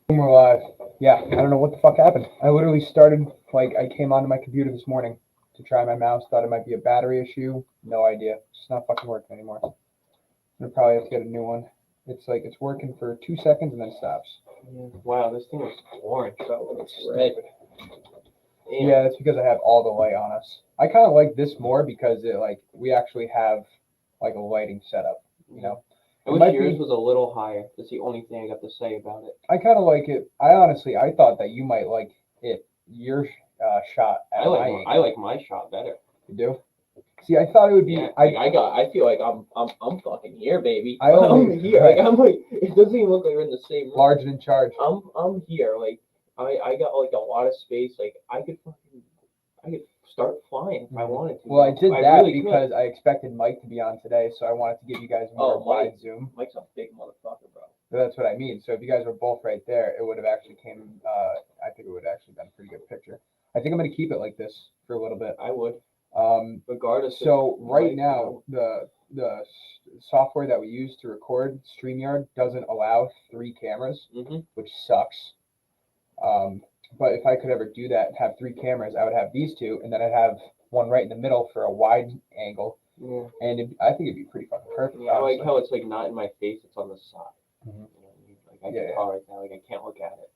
We're live. Yeah, I don't know what the fuck happened. I literally started, I came onto my computer this morning to try my mouse, thought it might be a battery issue. No idea. It's not fucking working anymore. I'm gonna probably have to get a new one. It's working for 2 seconds and then stops. Yeah. Wow, this thing is orange. So it's red. Yeah, that's because I have all the light on us. I kind of like this more because we actually have like a lighting setup, you know. I wish yours was a little higher. That's the only thing I got to say about it. I kind of like it. I thought that you might like it. Your shot at my angle. I like my shot better. You do? See, I thought it would be. Yeah, I feel like I'm fucking here, baby. I'm here. Right. I'm like, it doesn't even look like we're in the same room. Large and in charge. I'm here. Like I got like a lot of space. Like I could start flying if I wanted to. Well, I did that really because I expected Mike to be on today, so I wanted to give you guys more wide zoom. Mike's a big motherfucker, bro. That's what I mean. So if you guys were both right there, it would have actually came. I think it would have actually been a pretty good picture. I think I'm gonna keep it like this for a little bit. I would. Regardless. So right now, the software that we use to record StreamYard doesn't allow 3 cameras, which sucks. But if I could ever do that and have 3 cameras, I would have these 2, and then I'd have one right in the middle for a wide angle. Yeah. And I think it'd be pretty fucking perfect. Yeah, I like how it's like not in my face; it's on the side. Mm-hmm. You know, like I can tell right now, like I can't look at it,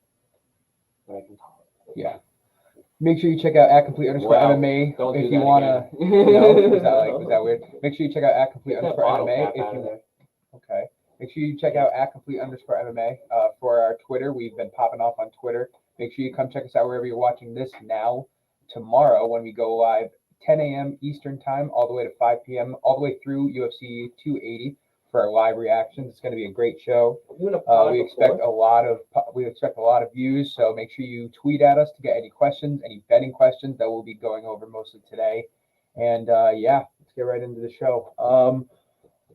but I can tell it. Yeah. Make sure you check out @complete_MMA if you wanna. No, was that weird? Make sure you check out @complete_MMA if you. Okay. Make sure you check out @complete_MMA for our Twitter. We've been popping off on Twitter. Make sure you come check us out wherever you're watching this now. Tomorrow when we go live, 10 a.m. Eastern time, all the way to 5 p.m., all the way through UFC 280 for our live reactions. It's going to be a great show. We expect a lot of views. So make sure you tweet at us to get any questions, any betting questions that we'll be going over mostly today. And let's get right into the show.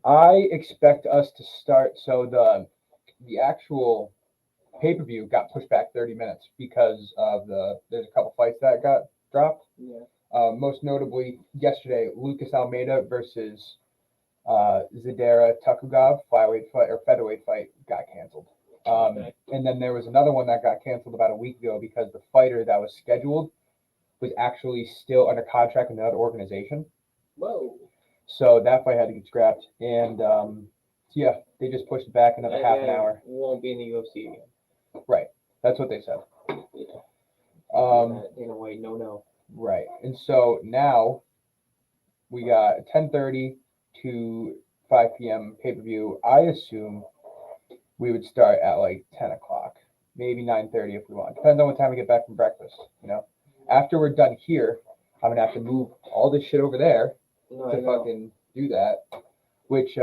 I expect us to start. So the actual pay-per-view got pushed back 30 minutes because of there's a couple fights that got dropped. Yeah. Most notably, yesterday, Lucas Almeida versus Zadara Tukugov featherweight fight got canceled. And then there was another one that got canceled about a week ago because the fighter that was scheduled was actually still under contract with another organization. Whoa. So that fight had to get scrapped. And they just pushed it back another half an hour. Won't be in the UFC again. Right. That's what they said. Yeah. In a way, no. Right. And so now we got 10:30 to 5 p.m. pay-per-view. I assume we would start at like 10 o'clock, maybe 9:30 if we want. Depends on what time we get back from breakfast, you know. After we're done here, I'm gonna have to move all this shit over there to fucking do that, which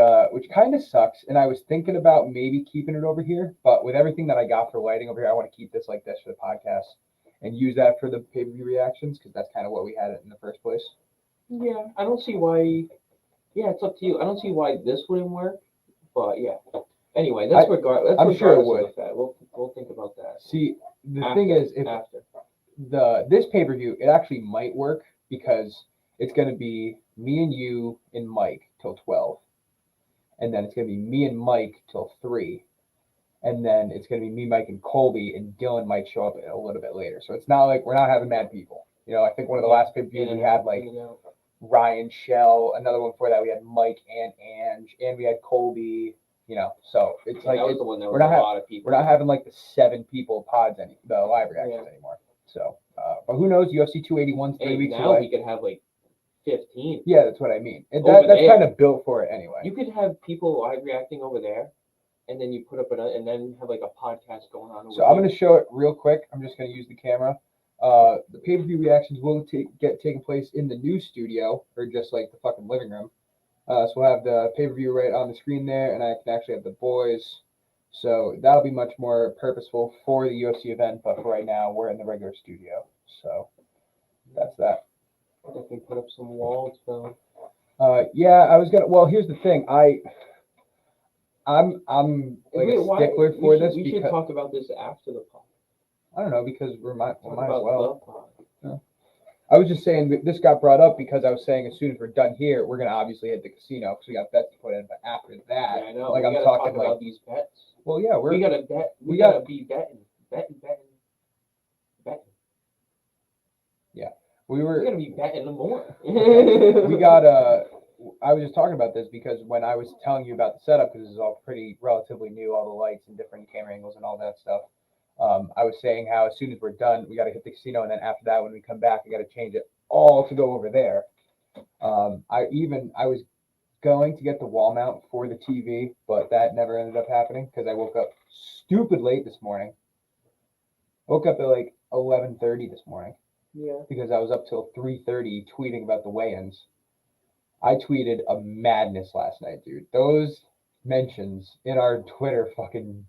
kind of sucks. And I was thinking about maybe keeping it over here, but with everything that I got for lighting over here, I want to keep this like this for the podcast and use that for the pay-per-view reactions because that's kind of what we had it in the first place. Yeah, I don't see why. Yeah, it's up to you. I don't see why this wouldn't work, but yeah. Anyway, that's regardless. I'm sure it would. We'll think about that. See, the thing is, if this pay-per-view, it actually might work because it's going to be me and you and Mike till 12, and then it's going to be me and Mike till 3, and then it's going to be me, Mike, and Colby, and Dylan might show up a little bit later. So it's not like we're not having mad people. You know, I think one of the last pay-per-views we had like Ryan Shell, another one before that we had Mike and Ange, and we had Colby. You know, so it's like we're not having like the 7 people pods the live reactions anymore. So, but who knows? UFC 281's 3 weeks now away. We could have like 15. Yeah, that's what I mean. That's kind of built for it anyway. You could have people live reacting over there, and then you put up and then have like a podcast going on. So I'm going to show it real quick. I'm just going to use the camera. The pay-per-view reactions will taking place in the new studio, or just like the fucking living room. So we'll have the pay-per-view right on the screen there, and I can actually have the boys. So that'll be much more purposeful for the UFC event, but for right now, we're in the regular studio. So that's that. I can put up some walls, though. Yeah, I was gonna. Well, here's the thing. I'm like a stickler for this. We should talk about this after the pod. I don't know, because we might as well. Yeah. I was just saying this got brought up because I was saying as soon as we're done here, we're gonna obviously hit the casino because we got bets to put in. But after that, I know. Like I'm talking about these bets. Well, yeah, we gotta bet. We gotta be betting. betting. We We're were. gonna be betting more. We got I was just talking about this because when I was telling you about the setup, because this is all pretty relatively new, all the lights and different camera angles and all that stuff. I was saying how as soon as we're done, we got to hit the casino, and then after that, when we come back, we got to change it all to go over there. I was going to get the wall mount for the TV, but that never ended up happening because I woke up stupid late this morning. Woke up at like 11:30 this morning. Yeah. Because I was up till 3:30 tweeting about the weigh-ins. I tweeted a madness last night, dude. Those mentions in our Twitter fucking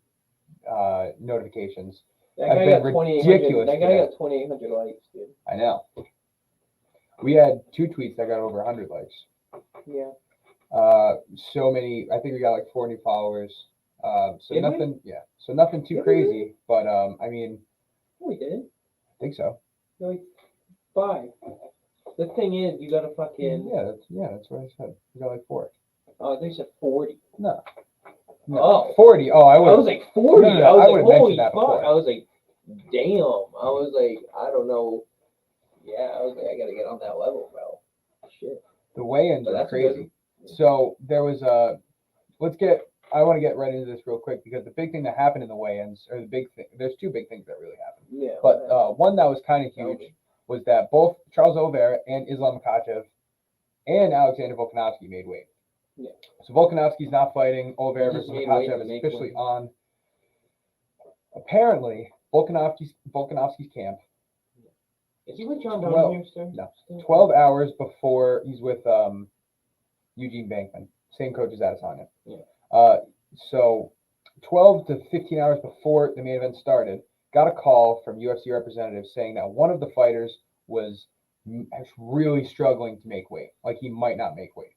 notifications That have guy been got 2,800. ridiculous. That guy today. got 2,800 likes, dude. I know. We had 2 tweets that got over 100 likes. Yeah. So many. I think we got like 4 new followers. So Did we? nothing. Yeah. So nothing too Did we crazy, really? but I mean, No, we didn't. I think so. You're like 5. The thing is, you gotta fucking. Yeah, that's what I said. We got like 4. Oh, they said 40. No. Oh. 40. Oh, I I would. was like 40. No, I was I like, would've holy mentioned that fuck. before. I was like, damn. I was like, I don't know. Yeah, I was like, I gotta get on that level, bro. Shit. The weigh-ins But are that's crazy. good. So there was a. I want to get right into this real quick because the big thing that happened in the weigh-ins, or the big thing, there's 2 big things that really happened. Yeah. But one that was kind of huge was that both Charles Oliveira and Islam Makhachev and Alexander Volkanovski made weight. Yeah. So Volkanovski's not fighting. Oliveira He just versus made weight Makhachev to is make officially weight. on. Apparently, Volkanovski's camp. Is he with John 12 Donahue, sir? No. 12 hours before he's with Eugene Bankman, same coach as Adesanya. Yeah. So 12 to 15 hours before the main event started, got a call from UFC representatives saying that one of the fighters was really struggling to make weight, like he might not make weight.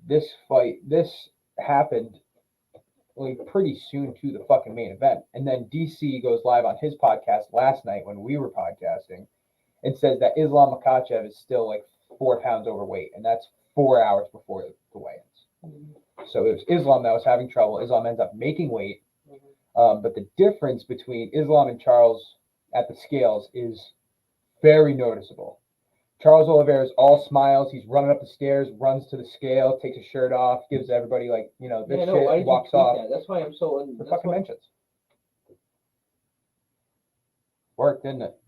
This happened like pretty soon to the fucking main event, and then DC goes live on his podcast last night when we were podcasting, and says that Islam Makhachev is still like 4 pounds overweight, and that's 4 hours before the weigh-ins. So it was Islam that was having trouble. Islam ends up making weight, but the difference between Islam and Charles at the scales is very noticeable. Charles Oliveira is all smiles. He's running up the stairs, runs to the scale, takes his shirt off, gives everybody like, this Yeah, no, shit, why and did walks you tweet off. that? That's why I'm so. The That's fucking why, mentions. Worked, didn't it?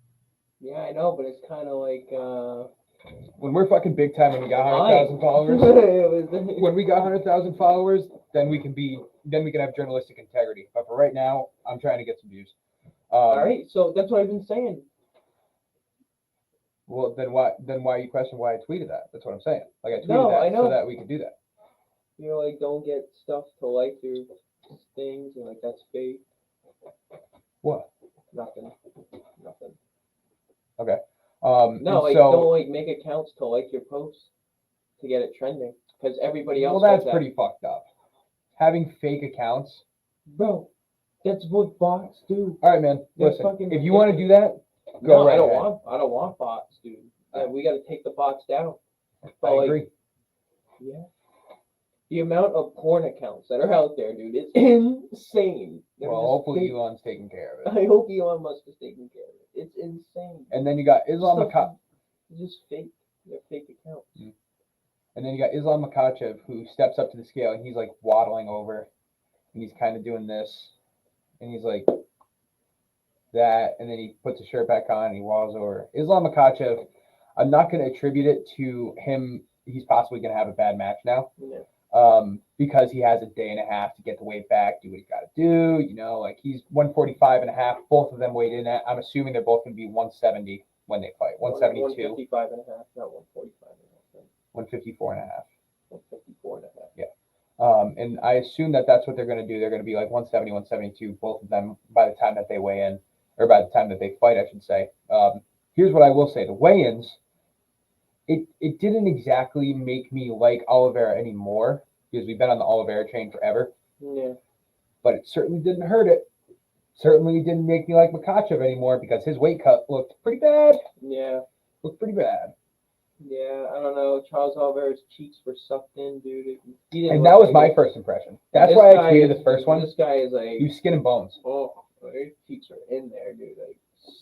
yeah, I know, but it's kind of like. When we're fucking big time and we got 100,000 followers, when we got 100,000 followers, then we can have journalistic integrity. But for right now, I'm trying to get some views. All right, so that's what I've been saying. Well, then why you question why I tweeted that? That's what I'm saying. Like I tweeted No, that I know. so that we could do that. You're like, don't get stuff to like your things, and like that's fake. What? Nothing. Okay. No, like don't like make accounts to like your posts to get it trending because everybody else. Well, that's does that. pretty fucked up. Having fake accounts. Bro, that's what bots do. All right, man. They're Listen, fucking if you want to do that, go No, right I don't ahead. want bots, dude. We got to take the bots down. But, I agree. Yeah. The amount of porn accounts that are out there, dude, is insane. They're Well, just hopefully fake. Elon's taking care of it. I hope Elon Musk is taking care of it. It's insane. And then you got Islam Makhachev. Just fake. They're fake accounts. And then you got Islam Makhachev who steps up to the scale and he's like waddling over, and he's kind of doing this, and he's like that, and then he puts his shirt back on and he waddles over. Islam Makhachev, I'm not going to attribute it to him. He's possibly going to have a bad match now. Yeah. Because he has a day and a half to get the weight back, do what he's got to do. Like he's 145 and a half. Both of them weighed in at. I'm assuming they're both going to be 170 when they fight. 172. 155 and a half, not 145 and a half. 154 and a half. 154 and a half. Yeah. And I assume that that's what they're going to do. They're going to be like 170, 172, both of them by the time that they weigh in, or by the time that they fight, I should say. Here's what I will say. The weigh-ins, it didn't exactly make me like Oliveira anymore because we've been on the Oliveira train forever. Yeah. But it certainly didn't hurt it. Certainly didn't make me like Makhachev anymore because his weight cut looked pretty bad. Yeah. Looked pretty bad. Yeah, I don't know. Charles Oliveira's cheeks were sucked in, dude. And that was my first impression. That's why I tweeted the first one. This guy is like... He was skin and bones. Oh, Well, his cheeks are in there, dude. Like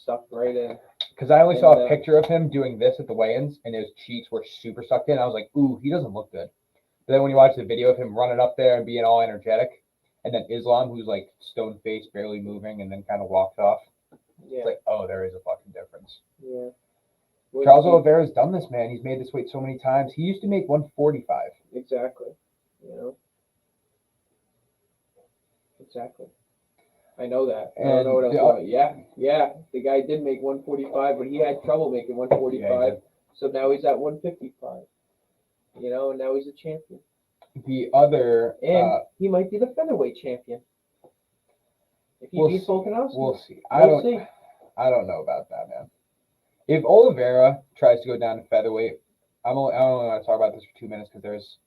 sucked right in. Because I only saw a And, picture of him doing this at the weigh-ins, and his cheeks were super sucked in. I was like, ooh, he doesn't look good. But then when you watch the video of him running up there and being all energetic, and then Islam, who's like stone-faced, barely moving, and then kind of walks off, Yeah. it's like, oh, there is a fucking difference. Yeah. Charles Oliveira's done this, man. He's made this weight so many times. He used to make 145. Exactly. You know. Exactly. I know that. I don't know what else. Yeah. The guy did make 145, but he had trouble making 145. Yeah, so now he's at 155. You know, and now he's a champion. The other, and he might be the featherweight champion if he beats Volkanovski. We'll see. I don't know about that, man. If Oliveira tries to go down to featherweight, I don't want to talk about this for 2 minutes because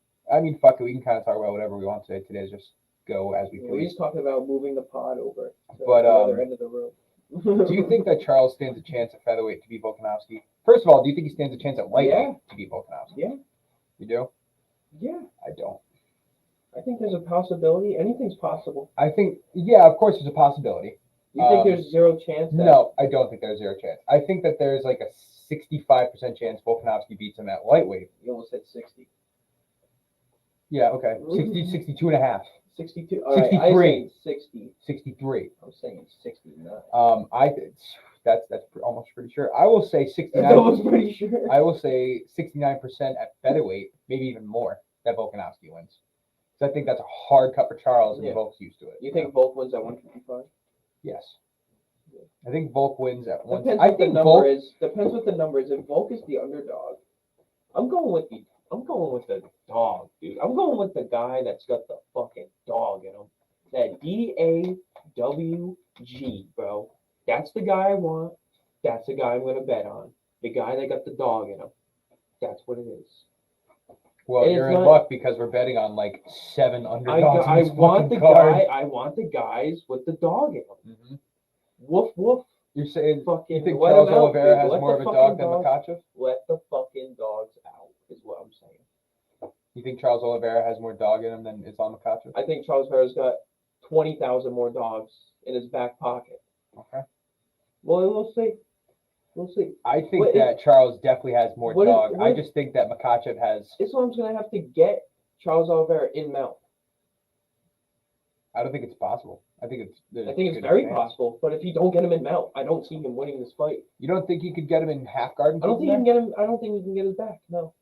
fuck it, we can kind of talk about whatever we want today. Today's just go as we please. We're just talking about moving the pod over to the other end of the room. Do you think that Charles stands a chance at featherweight to beat Volkanovski? First of all, do you think he stands a chance at lightweight to beat Volkanovski? Yeah. You do? Yeah. I don't. I think there's a possibility. Anything's possible. I think, of course there's a possibility. You think there's zero chance? No, I don't think there's zero chance. I think that there's like a 65% chance Volkanovski beats him at lightweight. You almost said 60. Yeah, okay. 60, 62 and a half. 62. 63. I say 60. 63. I'm saying 69. That's almost pretty sure. I will say 69. That's almost pretty sure. I will say 69% at featherweight, maybe even more, that Volkanovski wins. So I think that's a hard cut for Charles, and Volk's used to it. You think Volk wins at 155? Yes. I think Volk wins at one. Depends what the number is. Depends what the number is. If Volk is the underdog, I'm going with the dog, dude. I'm going with the guy that's got the fucking dog in him. That DAWG, bro. That's the guy I want. That's the guy I'm gonna bet on. The guy that got the dog in him. That's what it is. Well, and you're in luck because we're betting on like 7 underdogs. I want the guys with the dog in them. Mm-hmm. Woof woof. You're saying fucking you think Charles Oliveira has more of a dog than Makhachev? Let the fucking dogs out is what I'm saying. You think Charles Oliveira has more dog in him than Islam Makhachev? I think Charles Oliveira's got 20,000 more dogs in his back pocket. Okay. Well, we'll see. We'll see. I think that Charles definitely has more dog. I just think that Makhachev has. Islam's going to have to get Charles Oliveira in mount. I don't think it's possible. I think it's very possible. But if you don't get him in mount, I don't see him winning this fight. You don't think he could get him in half guard? I don't think he can get him. I don't think he can get his back. No.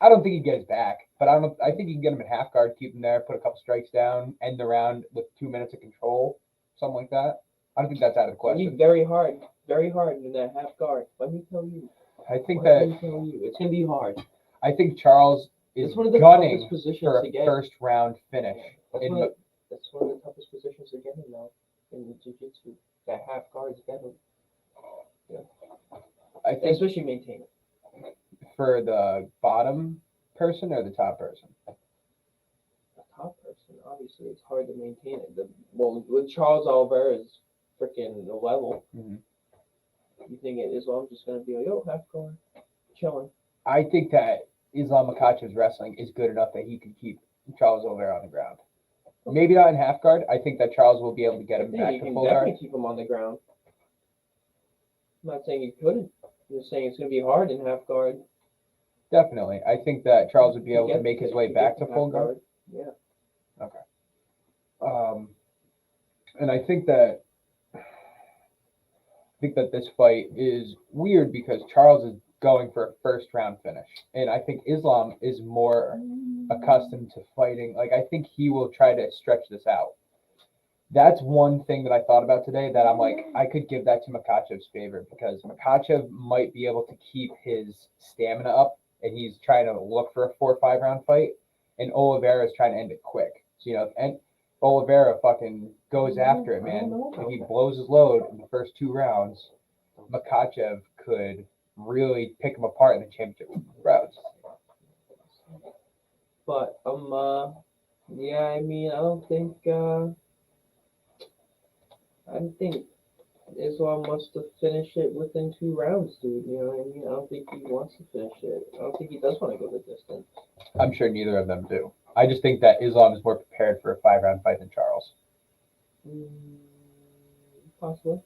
I don't think he can get his back, but I think he can get him in half guard, keep him there, put a couple strikes down, end the round with 2 minutes of control, something like that. I don't think that's out of the question. He's very hard in that half guard. Let me tell you. It's gonna be hard. I think Charles is gunning for a first round finish. That's one of the toughest positions to get in now in jiu-jitsu. That half guard is deadly. Yeah. I think especially maintain it. For the bottom person or the top person? The top person, obviously, it's hard to maintain it. With Charles Oliveira's freaking level, you think Islam's just going to be like, oh, half guard, chilling? I think that Islam Makhachev's wrestling is good enough that he can keep Charles Oliveira on the ground. Maybe not in half guard. I think that Charles will be able to get him back to full guard. Definitely keep him on the ground. I'm not saying he couldn't. I'm just saying it's going to be hard in half guard. Definitely. I think that Charles would be able to make his way back to full guard. Yeah. Okay. And I think that this fight is weird because Charles is going for a first round finish. And I think Islam is more accustomed to fighting. Like, I think he will try to stretch this out. That's one thing that I thought about today that I'm like, I could give that to Makhachev's favor because Makhachev might be able to keep his stamina up and he's trying to look for a 4 or 5 round fight. And Oliveira is trying to end it quick. So, and Oliveira fucking goes after it, man. If he blows his load in the first 2 rounds, Makhachev could really pick him apart in the championship rounds. But yeah, I mean, I think Islam wants to finish it within 2 rounds, dude. You know what I mean? I don't think he wants to finish it. I don't think he does want to go the distance. I'm sure neither of them do. I just think that Islam is more prepared for a 5 round fight than Charles. Possibly.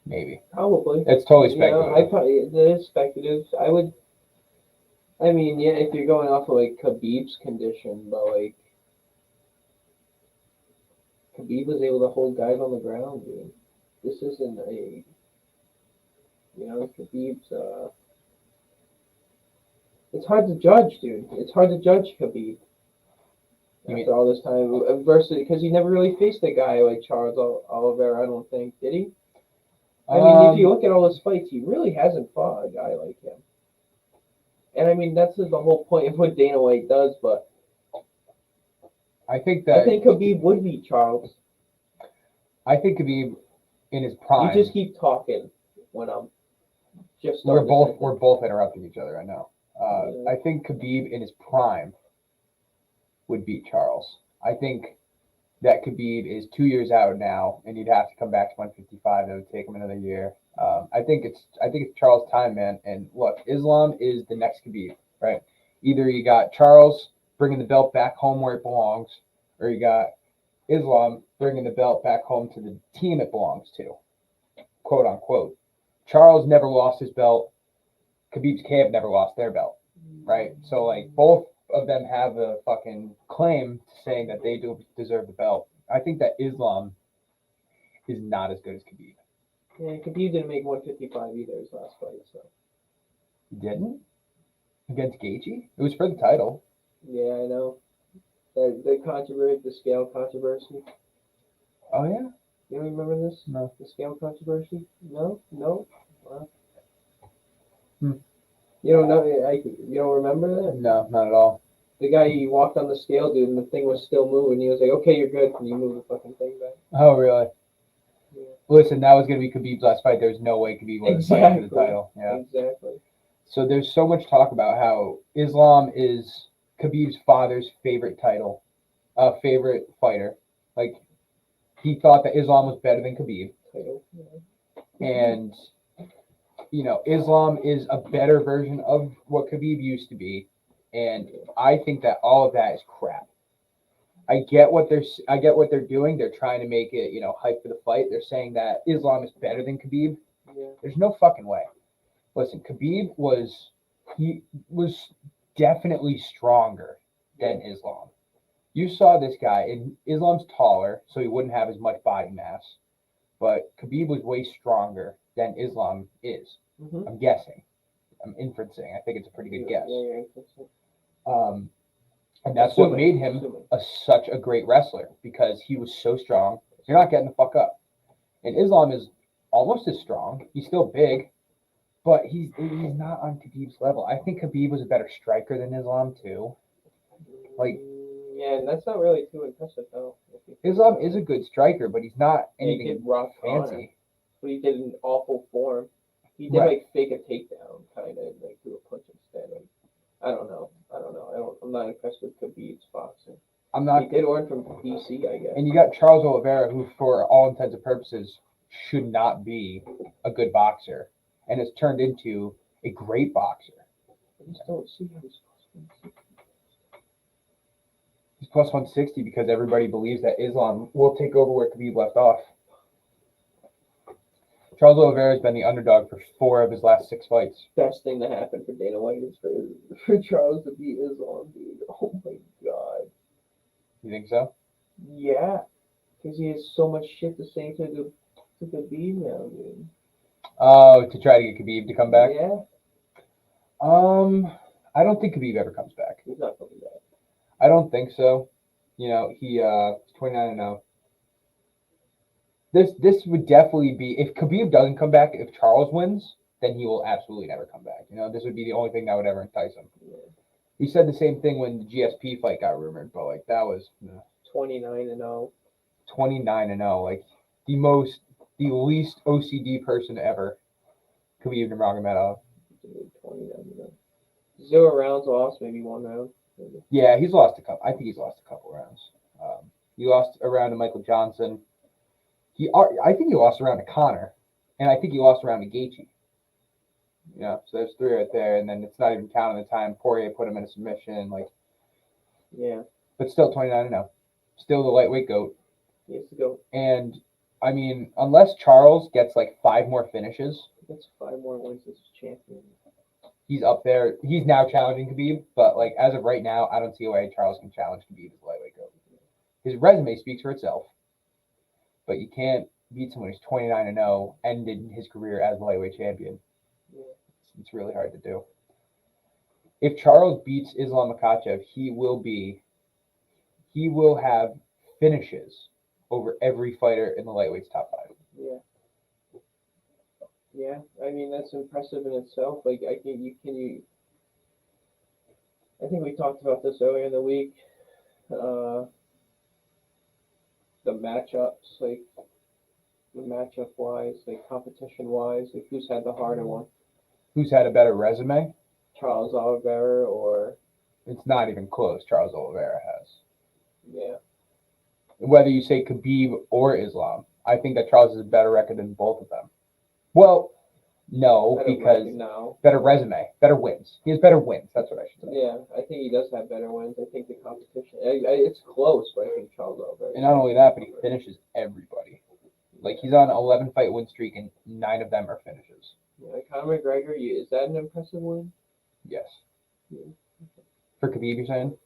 Maybe. Probably. It's totally You know, speculative. it is speculative. I mean, yeah, if you're going off of like Khabib's condition, but like Khabib was able to hold guys on the ground, dude. This isn't a, you know, Khabib's. It's hard to judge, dude. It's hard to judge Khabib after all this time versus because he never really faced a guy like Charles Oliveira. I don't think, did he? I mean, if you look at all his fights, he really hasn't fought a guy like him. And I mean, that's the whole point of what Dana White does. But I think Khabib would beat Charles. I think Khabib in his prime. You just keep talking when I'm just. We're both interrupting each other. I know. Yeah. I think Khabib in his prime would beat Charles. I think that Khabib is 2 years out now, and he'd have to come back to 155. It would take him another year. I think it's Charles' time, man. And look, Islam is the next Khabib, right? Either you got Charles bringing the belt back home where it belongs, or you got Islam bringing the belt back home to the team it belongs to, quote unquote. Charles never lost his belt. Khabib's camp never lost their belt, right? So like both of them have a fucking claim to saying that they do deserve the belt. I think that Islam is not as good as Khabib. Yeah, Khabib didn't make 155 either his last fight, so. He didn't? Against Gaethje? It was for the title. Yeah, I know. The controversy, the scale controversy. Oh yeah? You don't remember this? No. The scale controversy? No? Well. Hmm. You don't know? You don't remember that? No, not at all. The guy, he walked on the scale, dude, and the thing was still moving. He was like, "Okay, you're good." And you move the fucking thing back. Oh really? Yeah. Listen, that was gonna be Khabib's last fight. There's no way Khabib was fighting for the title. Yeah. Exactly. So there's so much talk about how Islam is Khabib's father's favorite title, favorite fighter. Like he thought that Islam was better than Khabib, and you know Islam is a better version of what Khabib used to be, and I think that all of that is crap. I get what they're doing. They're trying to make it, you know, hype for the fight. They're saying that Islam is better than Khabib. Yeah. There's no fucking way. Listen, Khabib was definitely stronger than Islam. You saw this guy, and Islam's taller, so he wouldn't have as much body mass. But Khabib was way stronger than Islam is. Mm-hmm. I'm guessing. I'm inferencing. I think it's a pretty good guess. And that's what made him such a great wrestler, because he was so strong. You're not getting the fuck up. And Islam is almost as strong. He's still big, but he's not on Khabib's level. I think Khabib was a better striker than Islam too. Like, yeah, and that's not really too impressive though. Islam is a good striker, but he's not anything fancy. But he did an awful form. He did like fake a takedown, kind of like do a punch instead. Like, I don't know. I'm not impressed with Khabib's boxing. I'm not. He did learn from DC, I guess. And you got Charles Oliveira, who, for all intents and purposes, should not be a good boxer, and has turned into a great boxer. I just don't see how he's He's plus 160 because everybody believes that Islam will take over where Khabib left off. Charles Oliveira has been the underdog for 4 of his last 6 fights. Best thing to happen for Dana White is for Charles to beat Islam, dude. Oh my god. You think so? Yeah, because he has so much shit to say to Khabib now, dude. Oh, to try to get Khabib to come back? Yeah. I don't think Khabib ever comes back. He's not coming back. I don't think so. You know, he's 29-0. This would definitely be, if Khabib doesn't come back, if Charles wins, then he will absolutely never come back. You know, this would be the only thing that would ever entice him. Yeah. He said the same thing when the GSP fight got rumored, but like that was 29-0. 29-0, like the least OCD person ever. Khabib Nurmagomedov. 29-0. 0 rounds lost, maybe 1 round. Maybe. Yeah, he's lost a couple. I think he's lost a couple rounds. He lost a round to Michael Johnson. I think he lost a round to Connor, and I think he lost a round to Gaethje. Yeah, so there's 3 right there, and then it's not even counting the time Poirier put him in a submission, like. Yeah. But still 29-0, still the lightweight GOAT. He has to go. And I mean, unless Charles gets like 5 more finishes, That's 5 more wins as champion. he's up there. He's now challenging Khabib, but like as of right now, I don't see a way Charles can challenge Khabib as lightweight goat. His resume speaks for itself, but you can't beat someone who's 29-0, ended his career as a lightweight champion. Yeah. It's really hard to do. If Charles beats Islam Makhachev, he will have finishes over every fighter in the lightweight's top 5. Yeah. Yeah, I mean that's impressive in itself. Like I think we talked about this earlier in the week. The matchups, like the matchup wise, like competition wise, like who's had the harder one? Who's had a better resume? Charles Oliveira or It's not even close. Charles Oliveira has. yeah. Whether you say Khabib or Islam, I think that Charles has a better record than both of them. Well, no, Better because record now. better resume, better wins. He has better wins. That's what I should say. Yeah, I think he does have better wins. I think the competition, it's close, but I think Charles Oliveira. And not only that, but he finishes everybody. Like he's on 11 fight win streak, and 9 of them are finishes. Yeah, Conor McGregor, is that an impressive win? Yes. Yeah. For Khabib, you're saying?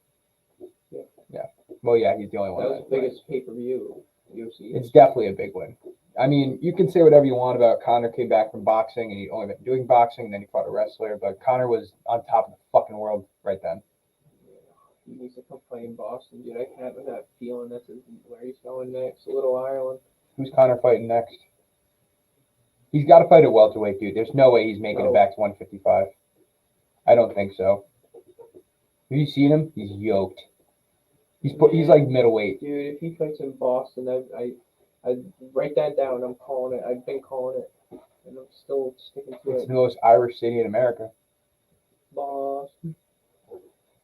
Yeah. Yeah. Well, yeah, he's the only one. That was the biggest pay-per-view UFC. It's definitely a big win. I mean, you can say whatever you want about Conor came back from boxing and he'd only been doing boxing and then he fought a wrestler, but Conor was on top of the fucking world right then. He needs to come play in Boston, dude. I can't have that feeling that's where he's going next. Little Ireland. Who's Conor fighting next? He's got to fight at welterweight, dude. There's no way he's making it back to 155. I don't think so. Have you seen him? He's yoked. He's like middleweight. Dude, if he fights in Boston, I write that down. I'm calling it. I've been calling it, and I'm still sticking to It's it. the most Irish city in America. Boston.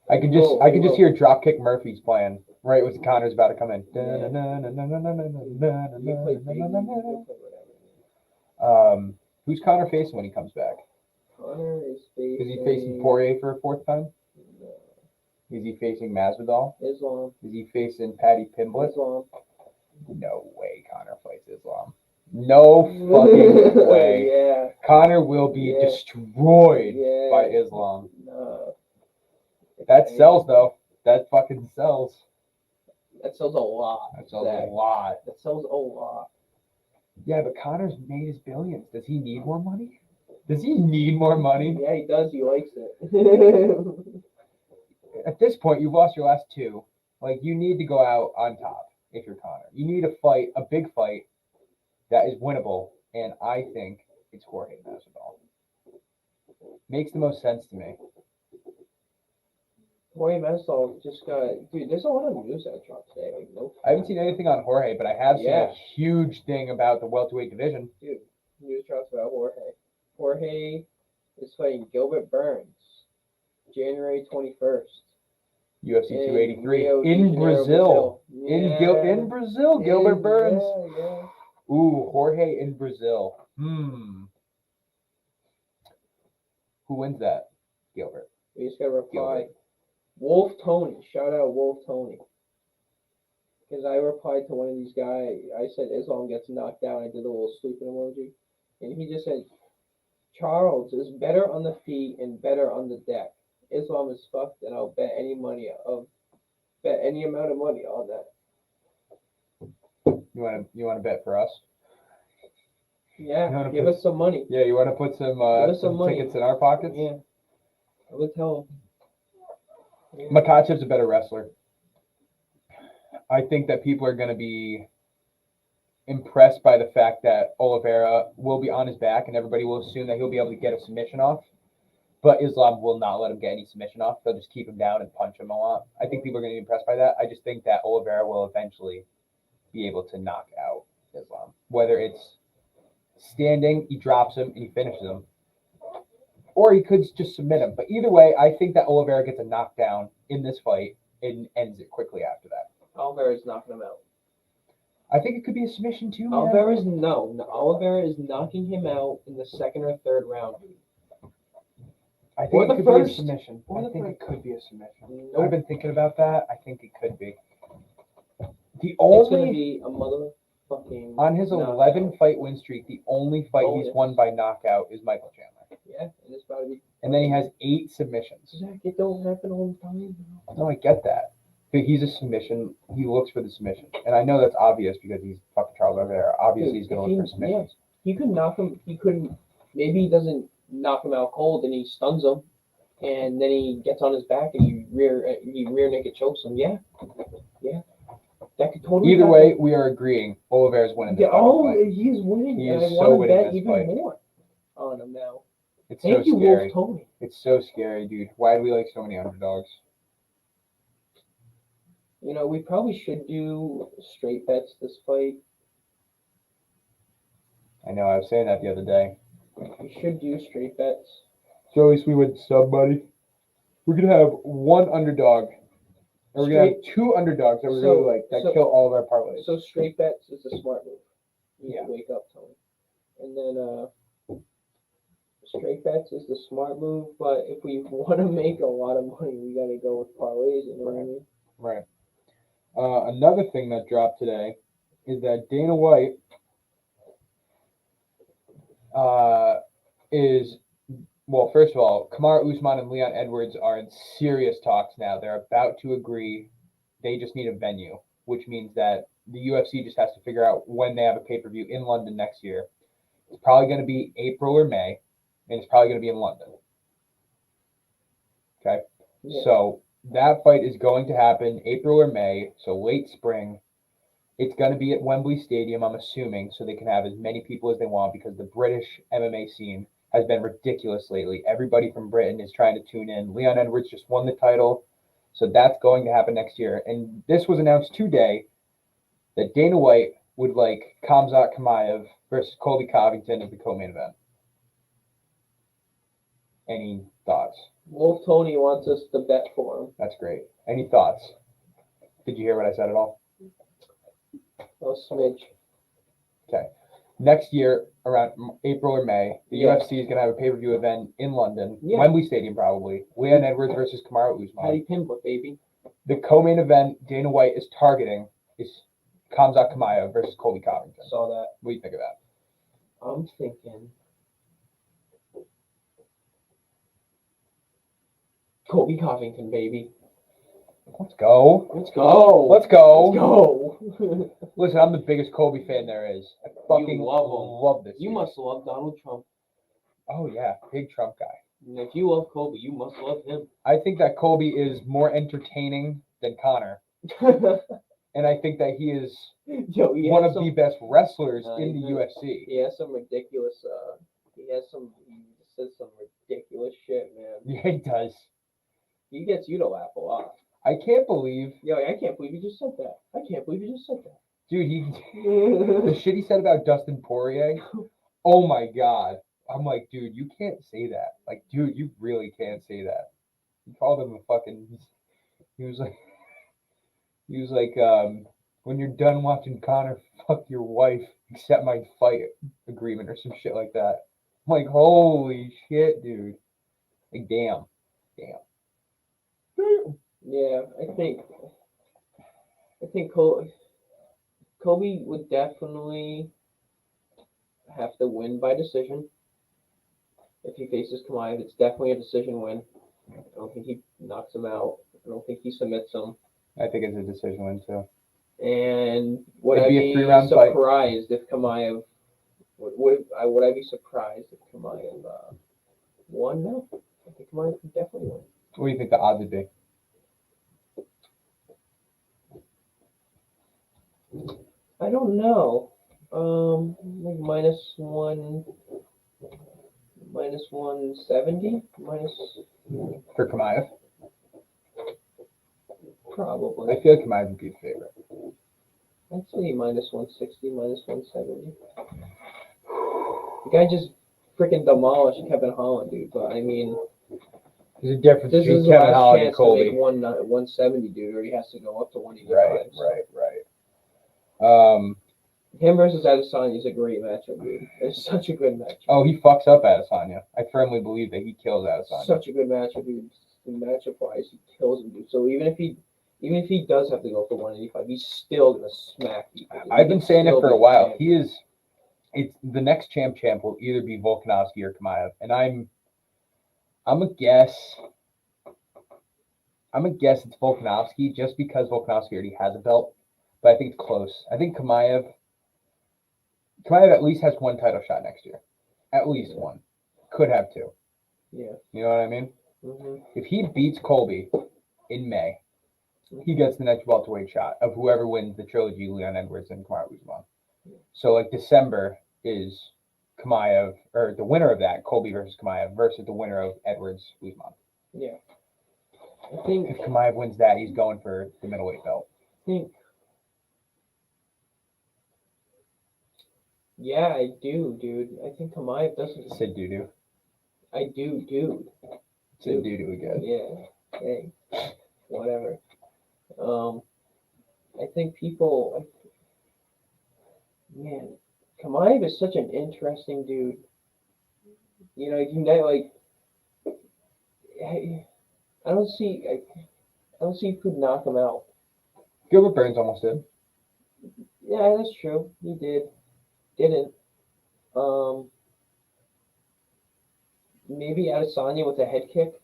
I could just hear Dropkick Murphys playing right when Conor's about to come in. Who's Conor facing when he comes back? Conor is facing. Is he facing Poirier for a 4th time? No. Is he facing Masvidal? Islam. Is he facing Paddy Pimblett? Islam. No way Conor fights Islam. No fucking way. Yeah. Conor will be destroyed by Islam. No. That sells, though. That fucking sells. That sells a lot. That sells a lot. That sells a lot. Yeah, but Conor's made his billions. Does he need more money? Does he need more money? Yeah, he does. He likes it. At this point, you've lost your last 2. Like, you need to go out on top if you're Conor. You need a fight, a big fight that is winnable, and I think it's Jorge Masvidal. Makes the most sense to me. Jorge Masvidal just got. Dude, there's a lot of news that dropped today. Like, no. I haven't seen anything on Jorge, but I have seen a huge thing about the welterweight division. Dude, news drops about Jorge. Jorge is fighting Gilbert Burns, January 21st. UFC 283 in Brazil. In Brazil, Gilbert Burns. Yeah. Ooh, Jorge in Brazil. Who wins that? Gilbert. We just got to reply. Wolf Tony. Shout out Wolf Tony. Because I replied to one of these guys. I said Islam gets knocked down. I did a little sleeping emoji. And he just said, Charles is better on the feet and better on the deck. Islam is fucked, and I'll bet any amount of money on that. You want to bet for us? Yeah, give us some money. Yeah, you want to put some tickets in our pockets? Yeah, I would tell him. Yeah. Makhachev's a better wrestler. I think that people are going to be impressed by the fact that Oliveira will be on his back, and everybody will assume that he'll be able to get a submission off. But Islam will not let him get any submission off. They'll just keep him down and punch him a lot. I think people are going to be impressed by that. I just think that Oliveira will eventually be able to knock out Islam. Whether it's standing, he drops him, and he finishes him. Or he could just submit him. But either way, I think that Oliveira gets a knockdown in this fight and ends it quickly after that. Oliveira's knocking him out. I think it could be a submission too. Oliveira is knocking him out in the 2nd or 3rd round. I think it could be a submission. I think it could be a submission. Nope. I've been thinking about that. I think it could be. It's going to be a fucking On his knockout. 11 fight win streak, the only fight he's Bonus. won by knockout is Michael Chandler. Yeah, and it's about to be. And then he has 8 submissions. Zach, it don't happen all the time. No, I get that. But he's a submission. He looks for the submission. And I know that's obvious because he's fucking Charles Oliveira. Obviously, he's going to look for submissions. He could knock him. He couldn't. Maybe he doesn't knock him out cold, and he stuns him, and then he gets on his back and he rear naked chokes him. Yeah. That could totally. Either happen. way, we are agreeing. Oliveira's winning this fight. He's winning. He and is I so want to winning bet this even fight. more on him now. It's Thank so you, scary. Wolf Tony. It's so scary, dude. Why do we like so many underdogs? You know, we probably should do straight bets this fight. I know. I was saying that the other day. We should do straight bets. So at least we went sub, buddy. We're gonna have one underdog, and we're gonna have 2 underdogs that we really like that kill all of our parlays. So straight bets is a smart move. You Yeah. wake up, Tony. And then straight bets is the smart move, but if we want to make a lot of money, we got to go with parlays. You know what I mean? Right. Another thing that dropped today is that Dana White first of all, Kamaru Usman and Leon Edwards are in serious talks now. They're about to agree. They just need a venue, which means that the UFC just has to figure out when they have a pay-per-view in London next year. It's probably going to be April or May, and it's probably going to be in London. Okay? Yeah. So that fight is going to happen April or May, so late spring. It's going to be at Wembley Stadium, I'm assuming, so they can have as many people as they want because the British MMA scene has been ridiculous lately. Everybody from Britain is trying to tune in. Leon Edwards just won the title, so that's going to happen next year. And this was announced today that Dana White would like Khamzat Chimaev versus Colby Covington as the co-main event. Any thoughts? Wolf Tony wants us to bet for him. That's great. Any thoughts? Did you hear what I said at all? Oh, smidge. Okay. Next year, around April or May, the Yeah. UFC is going to have a pay-per-view event in London, Yeah. Wembley Stadium probably. Leon Edwards versus Kamaru Usman. Patty Pimblett, baby. The co-main event Dana White is targeting is Khamzat Chimaev versus Colby Covington. Saw that. What do you think of that? I'm thinking Colby Covington, baby. Let's go. Let's go. Let's go. Let's go. Listen, I'm the biggest Colby fan there is. I fucking love this. You dude. must love Donald Trump. Oh, yeah. Big Trump guy. And if you love Colby, you must love him. I think that Colby is more entertaining than Conor. And I think that he is Yo, one of the best wrestlers in the UFC. He has some ridiculous. He says some ridiculous shit, man. Yeah, he does. He gets you to laugh a lot. I can't believe, Yo, I can't believe you just said that. I can't believe you just said that. dude, the shit he said about Dustin Poirier. Oh my God. I'm like, dude, you can't say that. Like, dude, you really can't say that. He called him a fucking, he was like, when you're done watching Conor fuck your wife, accept my fight agreement or some shit like that. I'm like, holy shit, dude. Like, damn. Yeah, I think Kobe would definitely have to win by decision. If he faces Chimaev, it's definitely a decision win. I don't think he knocks him out. I don't think he submits him. I think it's a decision win too. And would It'd I be a be 3-round fight. surprised if Chimaev would I be surprised if Chimaev won? No, I think Chimaev could definitely win. What do you think the odds would be? I don't know. Like minus 170, For Chimaev? probably. I feel like Chimaev would be a favorite. I'd say minus 160, minus 170. The guy just freaking demolished Kevin Holland, dude. But I mean, There's a difference this is between his Kevin last Holland and chance to make Colby. 170, dude, or he has to go up to 185. Right. Him versus Adesanya is a great matchup, dude. It's such a good matchup. Oh, he fucks up Adesanya. I firmly believe that he kills Adesanya. Such a good matchup, dude. The matchup wise, he kills him, dude. So even if Even if he does have to go for 185, he's still gonna smack people. I've been saying it for a while. It's the next champ will either be Volkanovski or Chimaev, and I'm a guess it's Volkanovski just because Volkanovski already has a belt, but I think it's close. I think Chimaev at least has one title shot next year, at least one, could have two. Yeah. You know what I mean? Mm-hmm. If he beats Colby in May, he gets the next welterweight shot of whoever wins the trilogy, Leon Edwards and Kamaru Usman. So like December is Chimaev, or the winner of that, Colby versus Chimaev, versus the winner of Edwards Usman. Yeah. I think if Chimaev wins that, he's going for the middleweight belt. Yeah, I do, dude. I think Chimaev doesn't. Said doo-doo. I do, dude. Said doo-doo again. Yeah. Hey. Whatever. I think people. Man, Chimaev is such an interesting dude. You know, I don't see who could knock him out. Gilbert Burns almost did. Yeah, that's true. He didn't. Maybe Adesanya with a head kick.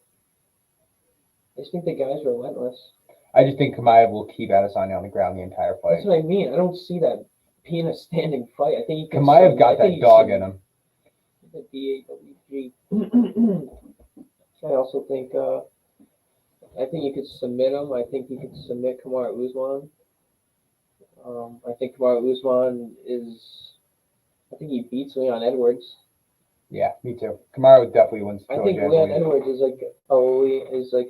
I just think the guy's relentless. I just think Chimaev will keep Adesanya on the ground the entire fight. That's what I mean. I don't see that being a standing fight. I think Chimaev got that dog in him. The DAWG. I also think you could submit him. I think you could submit Kamaru Usman. I think Kamaru Usman I think he beats Leon Edwards. Yeah, me too. Kamaru definitely wins. I think Leon Edwards is like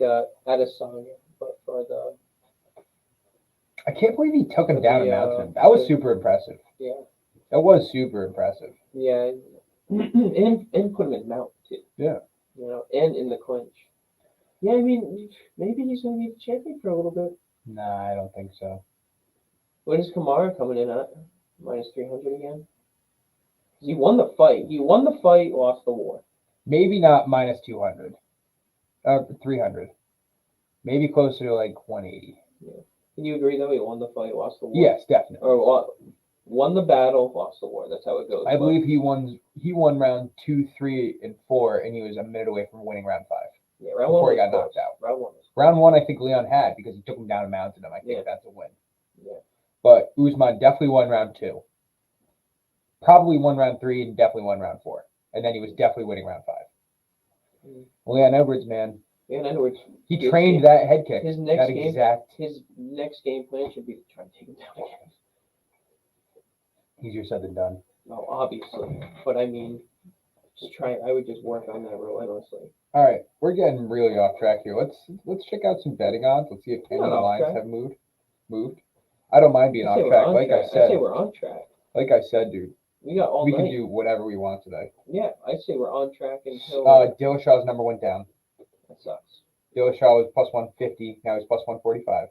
a Adesanya, but for the. I can't believe he took him down and mounted him. That was super impressive. Yeah. That was super impressive. Yeah, and put him in mount too. Yeah. You know, and in the clinch. Yeah, I mean, maybe he's gonna be the champion for a little bit. Nah, I don't think so. What is Kamaru coming in at? -300 again? He won the fight. Lost the war. Maybe not -200. 300. Maybe closer to like 180. Yeah. Can you agree though? He won the fight, lost the war. Yes, definitely. Or won the battle, lost the war. That's how it goes. I believe he won round 2, 3, and 4, and he was a minute away from winning round 5. Yeah, round before 1 he got knocked out. Round 1, I think Leon had because he took him down and mounted him. I think that's a win. Yeah. But Usman definitely won round 2. Probably won round 3 and definitely won round 4. And then he was definitely winning round 5. Leon Edwards, man. Leon Edwards. He trained that head kick. His next game plan should be to try and take him down again. Easier said than done. No, obviously. But I mean, I would just work on that relentlessly. All right, we're getting really off track here. Let's check out some betting odds. Let's see if any of the lines have moved. I don't mind being off track. Like I said, I say we're on track. Like I said, dude. We got all We night. can do whatever we want today. Yeah, I say we're on track until. Dillashaw's number 1 down. That sucks. Dillashaw was plus 150. Now he's plus 145.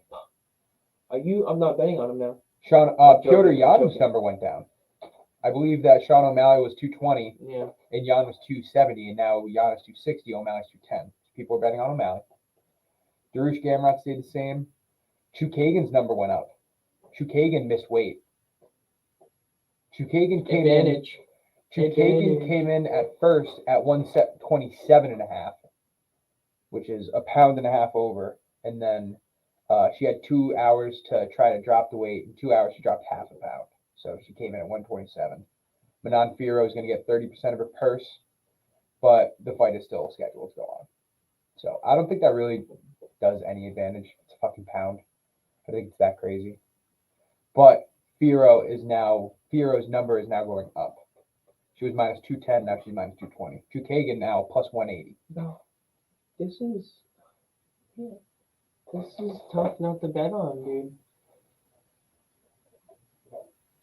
I'm not betting on him now. Piotr Yan's number 1 down. I believe that Sean O'Malley was 220. Yeah. And Yan was 270, and now Yan is 260. O'Malley's 210. People are betting on O'Malley. Darush Gamrot stayed the same. Chukagan's number 1 up. Chukagan missed weight. Chukagan came in at first at 127.5, which is a pound and a half over. And then she had 2 hours to try to drop the weight. In 2 hours, she dropped half a pound. So she came in at 127. Manon Firo is going to get 30% of her purse, but the fight is still scheduled to go on. So I don't think that really does any advantage. It's a fucking pound. I think it's that crazy. But Firo's number is now going up. She was -210, now she's -220. Chukagan now plus 180. No, this is tough not to bet on, dude.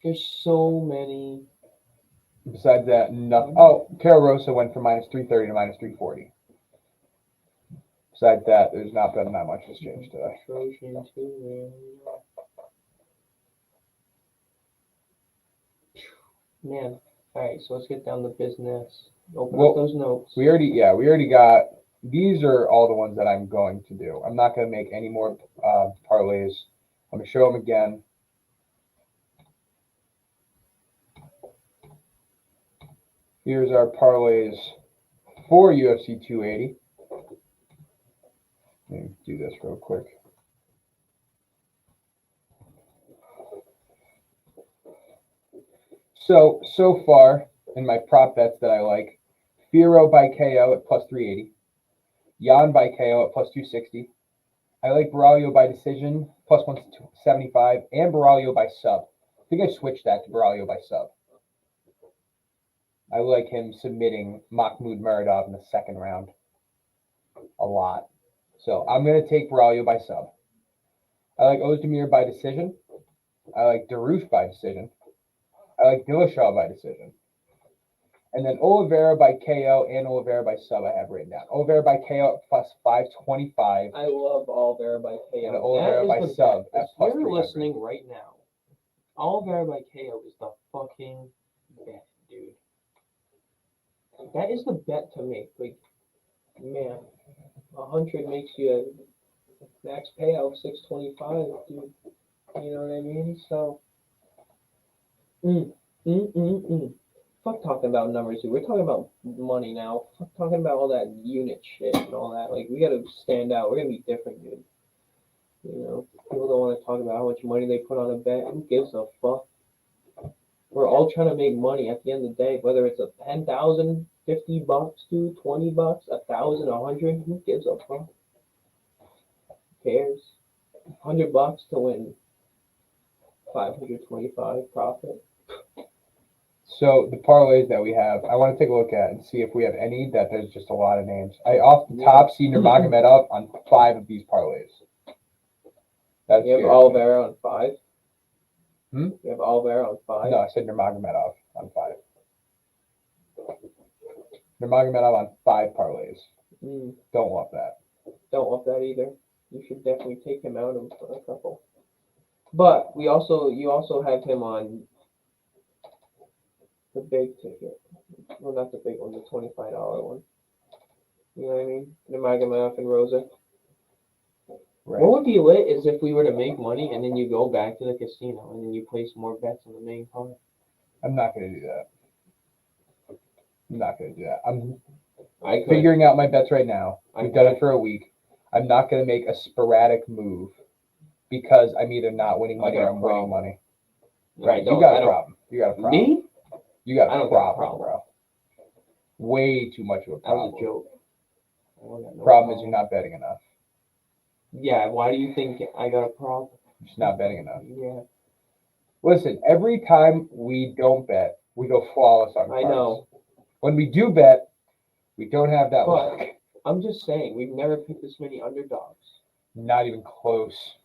There's so many. Besides that, nothing. Oh, Carol Rosa went from -330 to -340. Besides that, there's not been that much has changed today. Trojan too, man. All right, so let's get down to business. Open up those notes. We already got these are all the ones that I'm going to do. I'm not going to make any more parlays. I'm going to show them again. Here's our parlays for UFC 280. Let me do this real quick. So far in my prop bets that I like, Firo by KO at plus 380. Jan by KO at plus 260. I like Baralho by decision, plus 175, and Baralho by sub. I think I switched that to Baralho by sub. I like him submitting Mahmoud Muradov in the second round a lot. So I'm going to take Baralho by sub. I like Ozdemir by decision. I like Darush by decision. I like Dillashaw by decision. And then Oliveira by KO and Oliveira by sub I have written down. Oliveira by KO at plus 525. I love Oliveira by KO. And Oliveira by sub at plus 300. You're listening right now. Oliveira by KO is the fucking bet, dude. That is the bet to make. Like, man, 100 makes you a max payout 625, dude. You know what I mean? So, fuck talking about numbers, dude. We're talking about money now. Fuck talking about all that unit shit and all that. Like, we gotta stand out. We're gonna be different, dude. You know, people don't want to talk about how much money they put on a bet. Who gives a fuck? We're all trying to make money at the end of the day, whether it's a 10,000, $50, dude, $20, 1,000, 100. Who gives a fuck? Who cares? $100 to win 525 profit. So the parlays that we have, I want to take a look at and see if we have any that there's just a lot of names. I off the top see Nurmagomedov on 5 of these parlays. That's You have Oliveira on 5? Hmm? You have Oliveira on 5? No, I said Nurmagomedov on 5. Nurmagomedov on 5 parlays. Don't want that. Don't want that either. You should definitely take him out of a couple. But you also have him on the big ticket. Well, not the big one, the $25 one. You know what I mean? Nurmagomedov and Rosa. Right. What would be lit is if we were to make money and then you go back to the casino and then you place more bets on the main card. I'm not going to do that. I'm not going to do that. I'm I could. figuring out my bets right now. We've done it for a week. I'm not going to make a sporadic move because I'm either not winning money or I'm winning money. Right. You got a problem. You got a problem. Me? You got a problem, bro. Way too much of a problem. That was a joke. Problem is you're not betting enough. Yeah, why do you think I got a problem? You're just not betting enough. Yeah. Listen, every time we don't bet, we go flawless on cards. I know. When we do bet, we don't have that luck. I'm just saying, we've never picked this many underdogs. Not even close.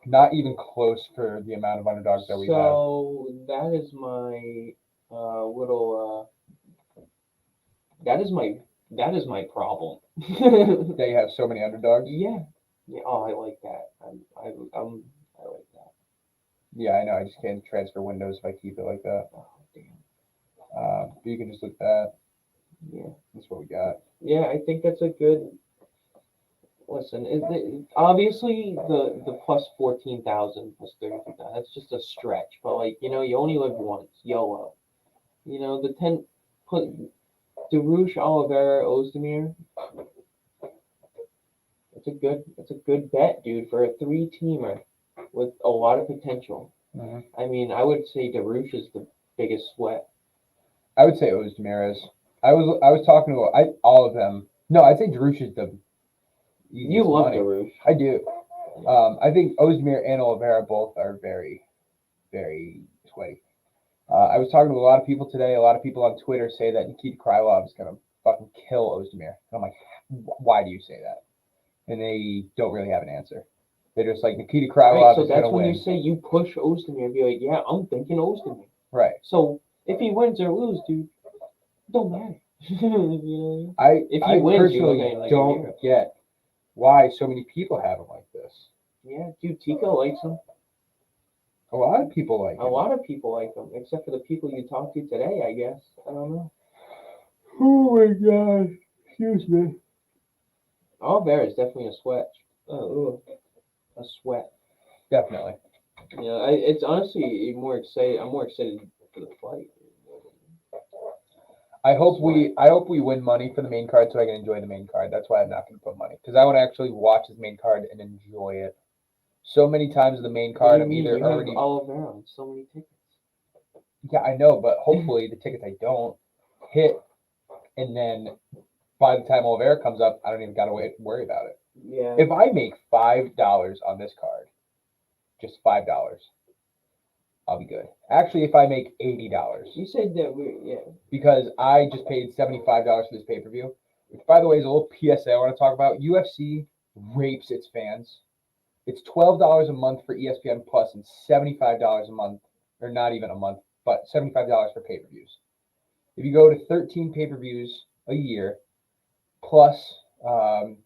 Not even close for the amount of underdogs that we have. So that is my little. That is my problem. They have so many underdogs. Yeah. Oh, I like that. I like that. Yeah, I know. I just can't transfer windows if I keep it like that. Oh damn. But you can just look at that. Yeah. That's what we got. Yeah, I think that's a good. Listen, obviously the plus 14,000 plus 30,000. That's just a stretch, but like you only live once. YOLO. The 10 put Darush, Oliveira, Ozdemir. It's a good bet, dude, for a 3-teamer with a lot of potential. Mm-hmm. I mean, I would say Darush is the biggest sweat. I would say Ozdemir is. I was talking to all of them. No, I'd say Darush is the. You love money. Darush. I do. I think Ozdemir and Oliveira both are very, very sweaty. I was talking to a lot of people today. A lot of people on Twitter say that Nikita Krylov is going to fucking kill Ozdemir. And I'm like, why do you say that? And they don't really have an answer. They're just like, Nikita Krylov is going to win. So that's when you say you push Ozdemir and be like, yeah, I'm thinking Ozdemir. Right. So if he wins or loses, dude, it don't matter. I wins, personally don't get why so many people have him like this. Yeah, dude, Tico likes him. A lot of people like him. A lot of people like him, except for the people you talked to today, I guess. I don't know. Oh my God. Excuse me. Oliveira is definitely a sweat. A sweat. Definitely. Yeah, it's honestly more excited. I'm more excited for the fight. I hope we win money for the main card so I can enjoy the main card. That's why I'm not going to put money because I want to actually watch this main card and enjoy it. So many times the main What card do I'm you mean? either You already have Oliveira on so many tickets. yeah I know, but hopefully the tickets I don't hit, and then by the time Oliveira comes up, I don't even got to worry about it. Yeah. If I make $5 on this card, just $5, I'll be good. Actually, if I make $80, You said that because I just paid $75 for this pay-per-view, which by the way is a little PSA I want to talk about. UFC rapes its fans. It's $12 a month for ESPN Plus and $75 a month, or not even a month, but $75 for pay-per-views. If you go to 13 pay-per-views a year, plus the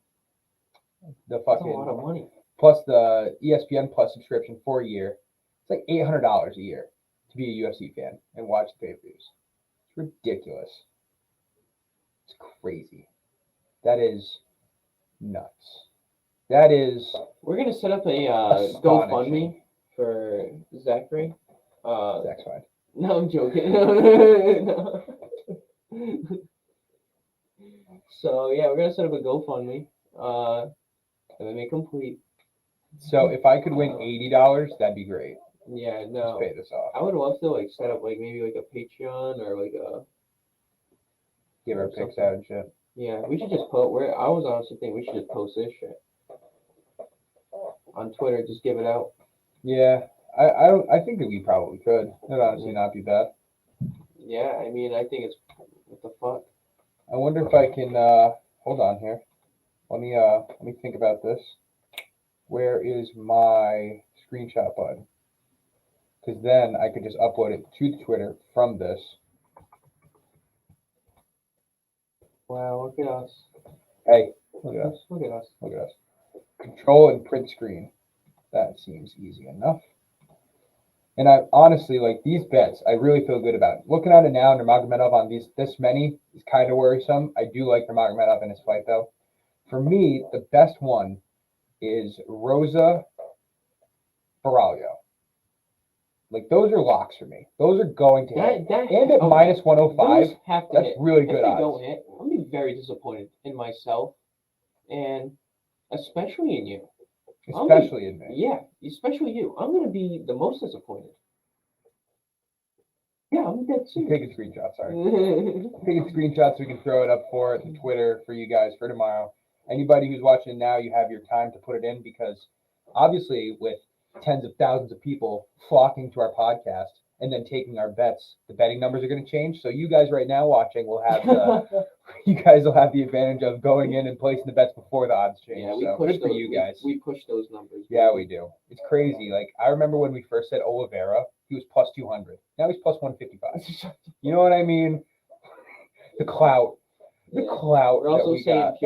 that's a lot of money. plus the ESPN Plus subscription for a year, it's like $800 a year to be a UFC fan and watch the pay-per-views. It's ridiculous. It's crazy. That is nuts. That is We're gonna set up a astonishing. GoFundMe for Zachary. That's fine. No, I'm joking. No. So yeah, we're gonna set up a GoFundMe. MMA complete. So if I could win $80, that'd be great. Yeah, Let's no. pay this off. I would love to like set up like maybe like a Patreon or like a Give our picks out and shit. yeah. We should just put where I was honestly thinking we should just post this shit on Twitter. Just give it out. Yeah, I think that we probably could. That'd honestly not be bad. Yeah, I mean I think it's what the fuck. I wonder if I can hold on here. Let me think about this. Where is my screenshot button? Because then I could just upload it to Twitter from this. Wow, look at us. Hey, look at us. Look at us. Look at us. Control and print screen. That seems easy enough. And I honestly like these bets. I really feel good about it. Looking at it now, Nurmagomedov on this many is kind of worrisome. I do like Nurmagomedov in his fight though. For me, the best one is Rosa Baralho. Like those are locks for me. Those are going to hit. And at minus 105, that's hit. really good if odds. They don't hit, I'm gonna be very disappointed in myself, and especially in you. Especially in me. Yeah, especially you. I'm gonna be the most disappointed. Yeah, I'm dead serious. Taking screenshots, sorry. Taking screenshots so we can throw it up for the Twitter for you guys for tomorrow. Anybody who's watching now, you have your time to put it in because obviously with tens of thousands of people flocking to our podcast and then taking our bets, the betting numbers are going to change. So you guys right now watching will have you guys will have the advantage of going in and placing the bets before the odds change. Yeah, we so push good for those, you guys. We push those numbers. Yeah, we do. It's crazy. Like I remember when we first said Oliveira, he was plus 200. Now he's plus 155. You know what I mean? The clout. The clout. We're also saying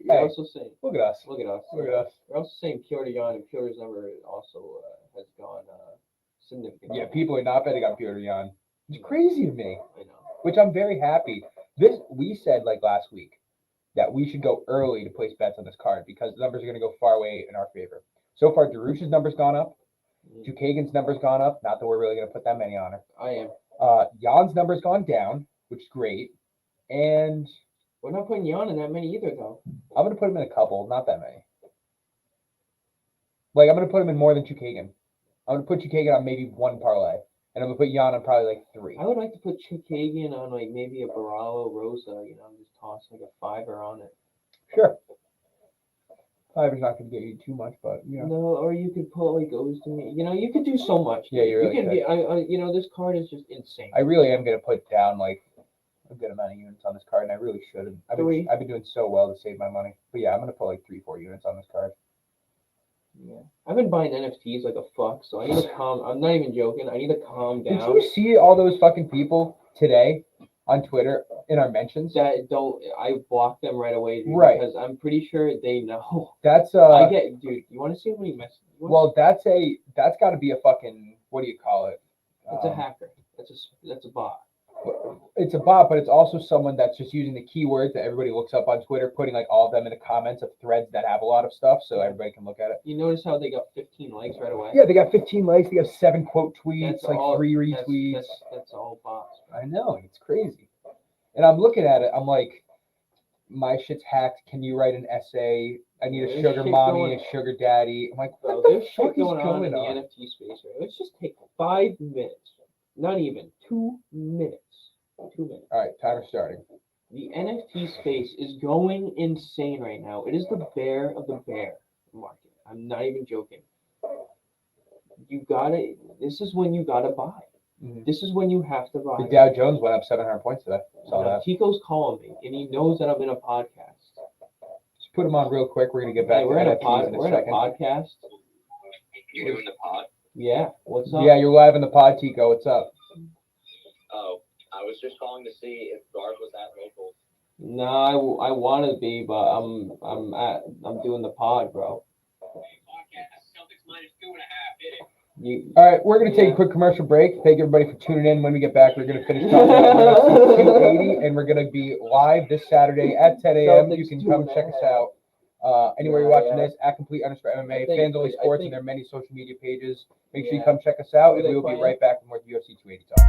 also saying look at us. Look at us. Look at us. We're also saying Piotr Jan, and Piotr's number also has gone significantly. Yeah, people are not betting on Piotr Jan. It's crazy to me. I know. Which I'm very happy. We said like last week that we should go early to place bets on this card because the numbers are going to go far away in our favor. So far, Darush's number's gone up. Chukagan's number's gone up. Not that we're really going to put that many on her. I am. Jan's number's gone down, which is great. And we're not putting Jan in that many either, though. I'm going to put him in a couple, not that many. Like, I'm going to put him in more than Chukagan. I'm going to put Chukagan on maybe one parlay. And I'm going to put Jan on probably like 3. I would like to put Chukagan on like maybe a Baralho Rosa, just toss like a 5er on it. Sure. 5 is not going to get you too much, but, No, or you could put like Ozdemir. You could do so much. Yeah, you really could. This card is just insane. I really am going to put down like a good amount of units on this card, and I really should. I've been doing so well to save my money. But yeah, I'm going to put like 3-4 units on this card. Yeah. I've been buying NFTs like a fuck, so I need to calm. I'm not even joking. I need to calm down. Did you see all those fucking people today on Twitter in our mentions? That I blocked them right away, dude, right? Because I'm pretty sure they know. That's I get, dude. You want to see how many messages? Well, that's got to be a fucking, what do you call it? It's a hacker. That's a bot. It's a bot, but it's also someone that's just using the keywords that everybody looks up on Twitter, putting like all of them in the comments of threads that have a lot of stuff, so everybody can look at it. You notice how they got 15 likes right away? Yeah, they got 15 likes. They got 7 quote tweets, That's like all, 3 retweets. That's all bots. I know, it's crazy. And I'm looking at it. I'm like, my shit's hacked. Can you write an essay? I need a sugar mommy, a sugar daddy. I'm like, what the fuck is going on in the NFT space? Right? Let's just take 5 minutes. Not even 2 minutes. 2 minutes. All right, timer starting. The NFT space is going insane right now. It is the bear of the bear market. I'm not even joking. This is when you gotta buy. Mm-hmm. This is when you have to buy. The Dow Jones went up 700 points today. Saw that. Tico's calling me, and he knows that I'm in a podcast. Just put him on real quick. We're gonna get back to NFTs in a second. We're in a podcast. You're doing the pod? Yeah. What's up? Yeah, you're live in the pod, Tico. What's up? Oh, I was just calling to see if Garth was at local. No, I want to be, but I'm doing the pod, bro. Podcast Celtics -2.5. Hit it. All right, we're going to take a quick commercial break. Thank everybody for tuning in. When we get back, we're going to finish talking about UFC 280, and we're going to be live this Saturday at 10 a.m. You can come check us out. Anywhere you're watching this, at @complete_MMA, Fans Only Sports, and their many social media pages. Make sure you come check us out, and we will be right back with more UFC 280 talk.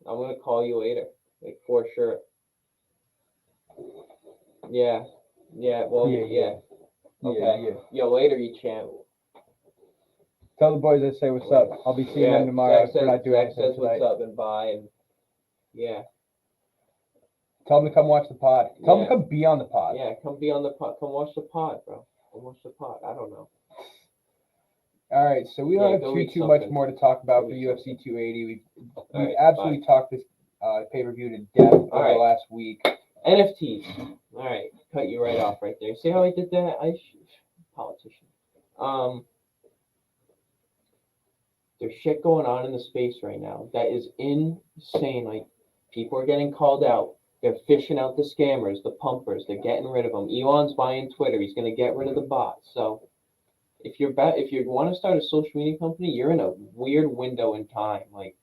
I'm gonna call you later, like for sure. Yeah. Well, yeah. Okay. Yeah. Later, you champ. Tell the boys I say what's up. I'll be seeing them tomorrow. We're not doing anything says tonight. What's up and bye and yeah. Tell them to come watch the pod. Tell them to come be on the pod. Yeah, come be on the pod. Come watch the pod, bro. Come watch the pod. I don't know. All right, so we don't have too much more to talk about for UFC 280. We've absolutely talked this pay-per-view to death over the last week. NFTs. All right, cut you right off right there. See how I did that? Politician. There's shit going on in the space right now that is insane. Like, people are getting called out. They're fishing out the scammers, the pumpers. They're getting rid of them. Elon's buying Twitter. He's going to get rid of the bots. So if you want to start a social media company, you're in a weird window in time. Like,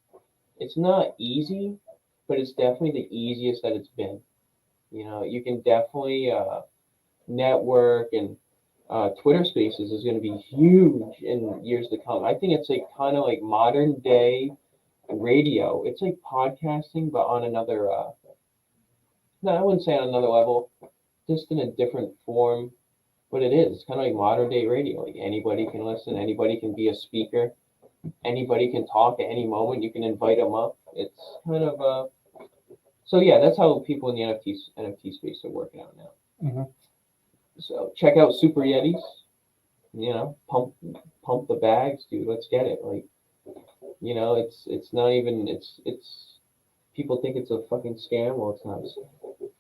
it's not easy, but it's definitely the easiest that it's been. You know, you can definitely network, and Twitter Spaces is going to be huge in years to come. I think it's like kind of like modern day radio. It's like podcasting, but on another. No, I wouldn't say on another level, just in a different form. But it is. It's kind of like modern day radio. Like, anybody can listen. Anybody can be a speaker. Anybody can talk at any moment. You can invite them up. It's kind of So yeah, that's how people in the NFT space are working out now. Mm-hmm. So check out Super Yetis. You know, pump the bags, dude. Let's get it. Like, you know, it's not even it's people think it's a fucking scam. Well, it's not a scam.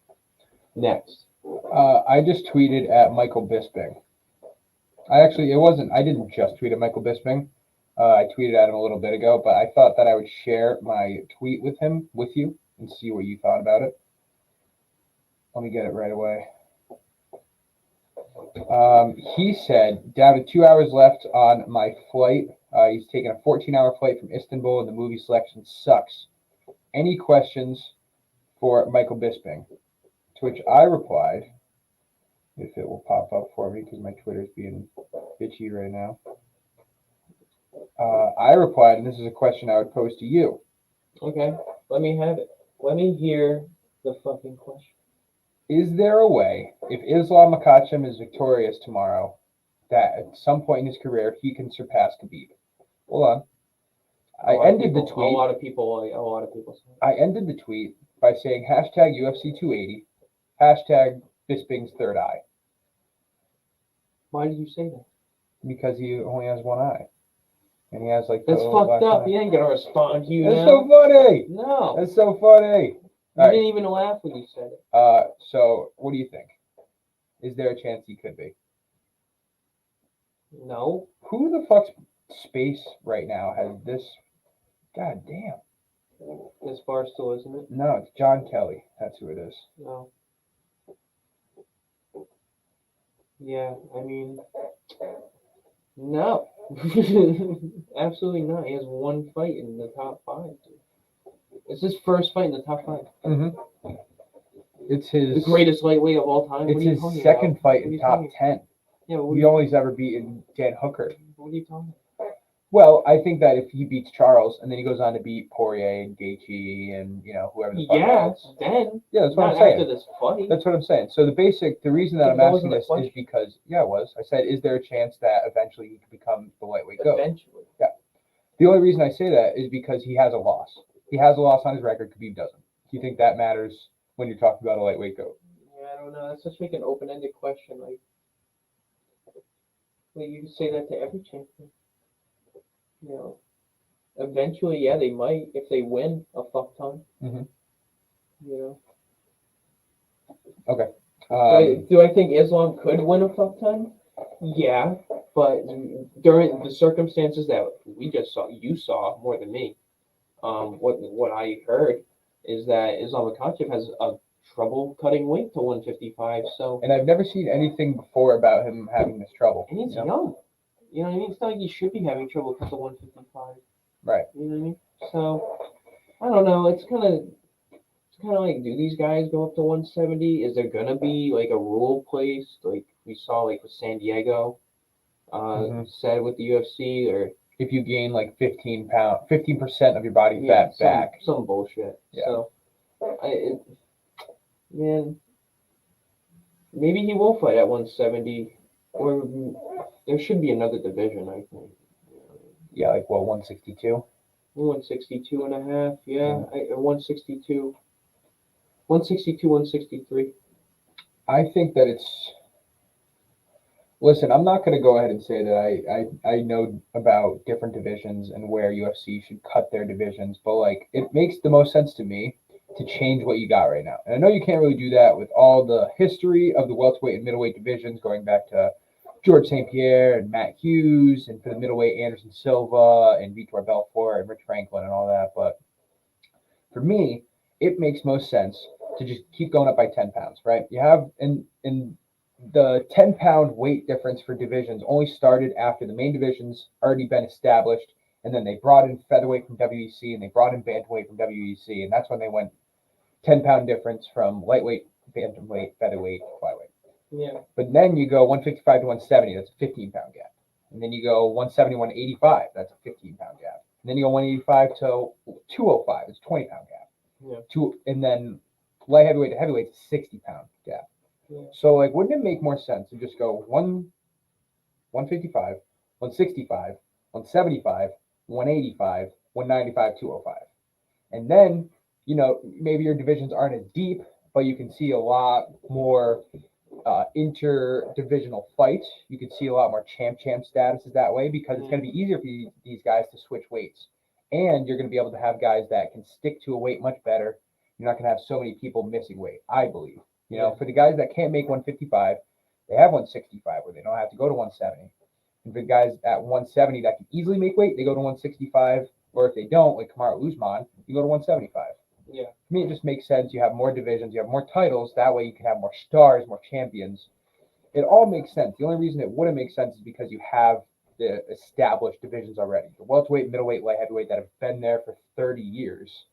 Next. I just tweeted at Michael Bisping. I didn't just tweet at Michael Bisping. I tweeted at him a little bit ago, but I thought that I would share my tweet with you, and see what you thought about it. Let me get it right away. He said, down to 2 hours left on my flight. He's taking a 14-hour flight from Istanbul, and the movie selection sucks. Any questions for Michael Bisping? To which I replied, if it will pop up for me, because my Twitter's being bitchy right now. I replied, and this is a question I would pose to you. Okay, let me have it. Let me hear the fucking question. Is there a way, if Islam Makhachev is victorious tomorrow, that at some point in his career he can surpass Khabib? Hold on. I ended the tweet. A lot of people. I ended the tweet by saying #UFC 280, #Bisping's third eye. Why did you say that? Because he only has one eye, and he has like That's the fucked last up. eye. He ain't gonna respond to you That's now. so funny. No. That's so funny. You Alright. didn't even laugh when you said it. So what do you think? Is there a chance he could be? No. Who the fuck's space right now has this? God damn. It's Barstool, isn't it? No, it's John Kelly. That's who it is. No. Yeah, I mean, no. Absolutely not. He has one fight in the top 5. Dude. It's his first fight in the top 5. Mm-hmm. It's The his greatest lightweight of all time. It's his second fight in top 10. Yeah, but He only's ever beaten Dan Hooker. what are you talking about? Well, I think that if he beats Charles and then he goes on to beat Poirier and Gaethje and whoever the fuck else. Then. Yeah, that's what Not I'm saying. after this fight. That's what I'm saying. So the reason that But I'm that asking wasn't the this is question. because it was. I said, is there a chance that eventually he could become the lightweight GOAT? Eventually. Yeah. The only reason I say that is because he has a loss. He has a loss on his record. Khabib doesn't. Do you think that matters when you're talking about a lightweight GOAT? Yeah, I don't know. That's just like an open-ended question. Like you can say that to every champion. You know, eventually, yeah, they might if they win a fuck ton. Mm-hmm. You know. Okay. Do I think Islam could win a fuck ton? Yeah, but during the circumstances that we just saw, you saw more than me. What I heard is that Islam Makhachev has a trouble cutting weight to 155. So and I've never seen anything before about him having this trouble. and he's young. You know what I mean? It's not like he should be having trouble cut to 155. Right. You know what I mean? So I don't know. It's kind of like, do these guys go up to 170? Is there gonna be like a rule placed, like we saw like with San Diego, said with the UFC, or if you gain like 15% of your body fat back, some bullshit. Yeah. So, man, maybe he will fight at 170, or there should be another division. I think. Yeah, like 162. 162 and a half. Yeah, 162. 162, 163. I think that it's. Listen, I'm not going to go ahead and say that I know about different divisions and where UFC should cut their divisions, but like it makes the most sense to me to change what you got right now. And I know you can't really do that with all the history of the welterweight and middleweight divisions going back to George St. Pierre and Matt Hughes, and for the middleweight Anderson Silva and Vitor Belfort and Rich Franklin and all that. But for me, it makes most sense to just keep going up by 10 pounds, right? You have in the 10-pound weight difference for divisions only started after the main divisions already been established, and then they brought in featherweight from WEC and they brought in bantamweight from WEC, and that's when they went 10-pound difference from lightweight, bantamweight, featherweight, flyweight. Yeah. But then you go 155 to 170, that's a 15-pound gap. And then you go 170 to 185, that's a 15-pound gap. And then you go 185 to 205, it's a 20-pound gap. Yeah. And then light heavyweight to heavyweight, it's a 60-pound gap. Yeah. So, like, wouldn't it make more sense to just go 155, 165, 175, 185, 195, 205? And then, maybe your divisions aren't as deep, but you can see a lot more interdivisional fights. You can see a lot more champ statuses that way, because it's going to be easier for these guys to switch weights. And you're going to be able to have guys that can stick to a weight much better. You're not going to have so many people missing weight, I believe. For the guys that can't make 155, they have 165 where they don't have to go to 170. And for the guys at 170 that can easily make weight, they go to 165. Or if they don't, like Kamaru Usman, you go to 175. Yeah. To me, it just makes sense. You have more divisions, you have more titles. That way you can have more stars, more champions. It all makes sense. The only reason it wouldn't make sense is because you have the established divisions already. The welterweight, middleweight, light heavyweight that have been there for 30 years.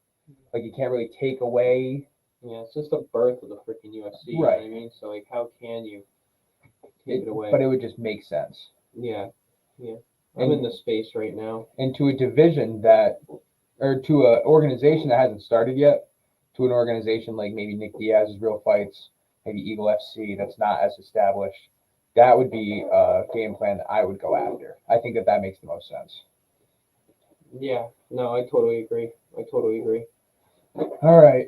Like, you can't really take away. Yeah, it's just the birth of the freaking UFC. You know what I mean? So, like, how can you take it away? But it would just make sense. Yeah. I'm in the space right now. And to a division or to an organization that hasn't started yet, to an organization like maybe Nick Diaz's Real Fights, maybe Eagle FC that's not as established, that would be a game plan that I would go after. I think that makes the most sense. Yeah, no, I totally agree. All right.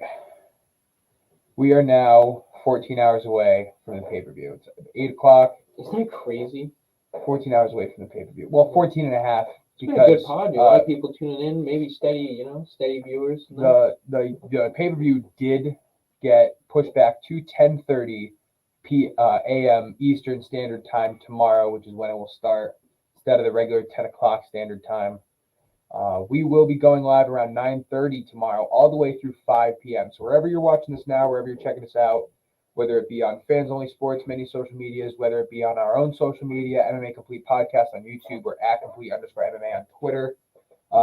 We are now 14 hours away from the pay-per-view. It's 8 o'clock, Isn't that crazy? 14 hours away from the pay-per-view. Well, 14 and a half It's been a good because pod. A lot of people tuning in, maybe steady viewers. the pay-per-view did get pushed back to 10:30 a.m. Eastern Standard Time tomorrow, which is when it will start, instead of the regular 10 o'clock Standard Time. We will be going live around 9:30 tomorrow, all the way through 5 p.m. So wherever you're watching this now, wherever you're checking us out, whether it be on Fans Only Sports, many social medias, whether it be on our own social media, MMA Complete Podcast on YouTube, or @complete_MMA on Twitter,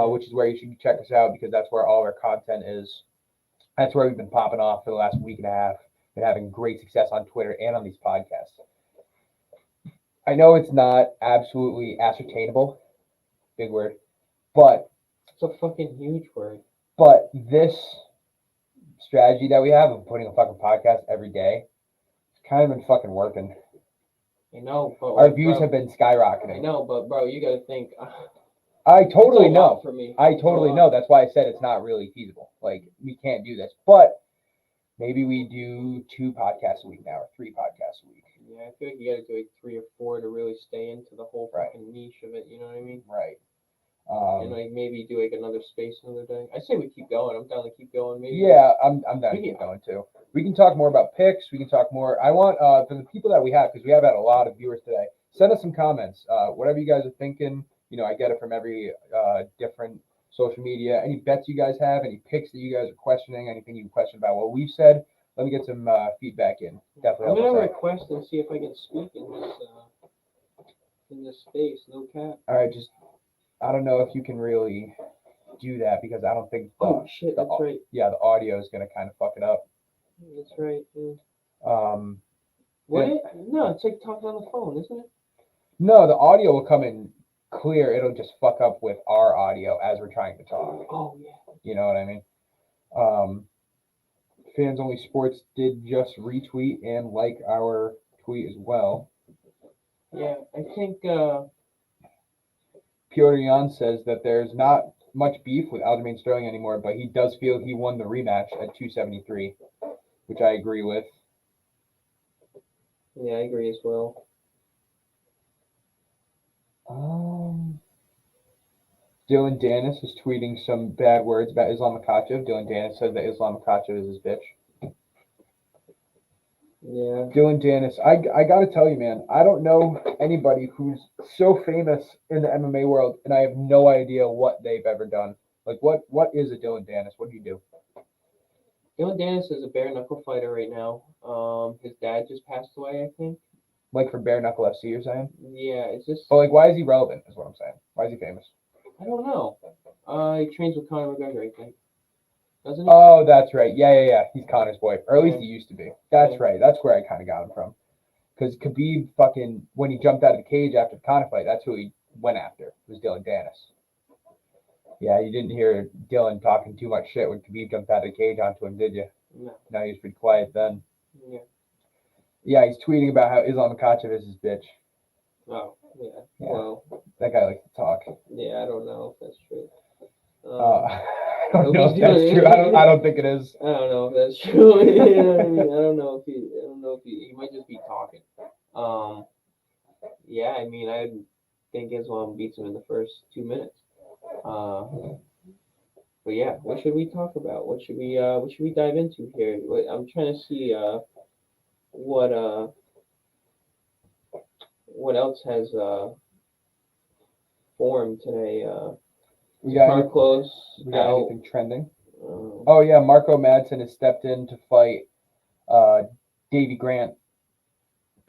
which is where you should check us out because that's where all of our content is. That's where we've been popping off for the last week and a half. Been having great success on Twitter and on these podcasts. I know it's not absolutely ascertainable, big word, but It's a fucking huge word. But this strategy that we have of putting a fucking podcast every day, it's kind of been fucking working. I know, but Our views have been skyrocketing. I know, but bro, you gotta think. I totally know. For me. I totally know. That's why I said it's not really feasible. Like, we can't do this. But maybe we do 2 podcasts a week now, or 3 podcasts a week. Yeah, I feel like you gotta do like 3 or 4 to really stay into the whole fucking niche of it. You know what I mean? Right. And like maybe do like another space another day. I say we keep going. I'm down to keep going. Maybe. Yeah, I'm down to keep going too. We can talk more about picks. We can talk more. I want for the people that we have, because we have had a lot of viewers today. Send us some comments. Whatever you guys are thinking. You know, I get it from every different social media. Any bets you guys have, any picks that you guys are questioning, anything you question about what we've said. Let me get some feedback in. Definitely. I'm gonna request and see if I can speak in this space. No cap. All right, just. I don't know if you can really do that because I don't think. Oh shit, that's right. Yeah, the audio is gonna kind of fuck it up. That's right. Yeah. What? Yeah. No, it's like talking on the phone, isn't it? No, the audio will come in clear. It'll just fuck up with our audio as we're trying to talk. Oh yeah. You know what I mean? Fans Only Sports did just retweet and like our tweet as well. Yeah, I think. Piotr Jan says that there's not much beef with Aljamain Sterling anymore, but he does feel he won the rematch at 273, which I agree with. Yeah, I agree as well. Dylan Dennis is tweeting some bad words about Islam Makhachev. Dylan Dennis says that Islam Makhachev is his bitch. Yeah. Dylan Dennis, I gotta tell you, man, I don't know anybody who's so famous in the MMA world, and I have no idea what they've ever done. Like, what is a Dylan Dennis? What do you do? Dylan Dennis is a bare knuckle fighter right now. His dad just passed away, I think. Like for bare knuckle FC, you're saying? Yeah, it's just. But like, why is he relevant? Is what I'm saying. Why is he famous? I don't know. He trains with Conor McGregor, I think. Doesn't he? Oh, that's right. Yeah. He's Conor's boy, or at least he used to be. That's Yeah. right. That's where I kind of got him from. Because Khabib fucking, when he jumped out of the cage after the Conor fight, that's who he went after, was Dylan Dennis. Yeah, you didn't hear Dylan talking too much shit when Khabib jumped out of the cage onto him, did you? No. No, he was pretty quiet then. Yeah. Yeah, he's tweeting about how Islam Makhachev is his bitch. Oh, yeah. Yeah. Well, That guy likes to talk. yeah, I don't know if that's true. I don't know if that's true. I don't think it is. I don't know if that's true. You know what I mean? I don't know if he might just be talking. Yeah, I mean, I think Islam beats him in the first 2 minutes. But yeah, what should we talk about? What should we dive into here? I'm trying to see what else has formed today. We got Carlos out. anything trending? Oh yeah, Marco Madsen has stepped in to fight Davy Grant.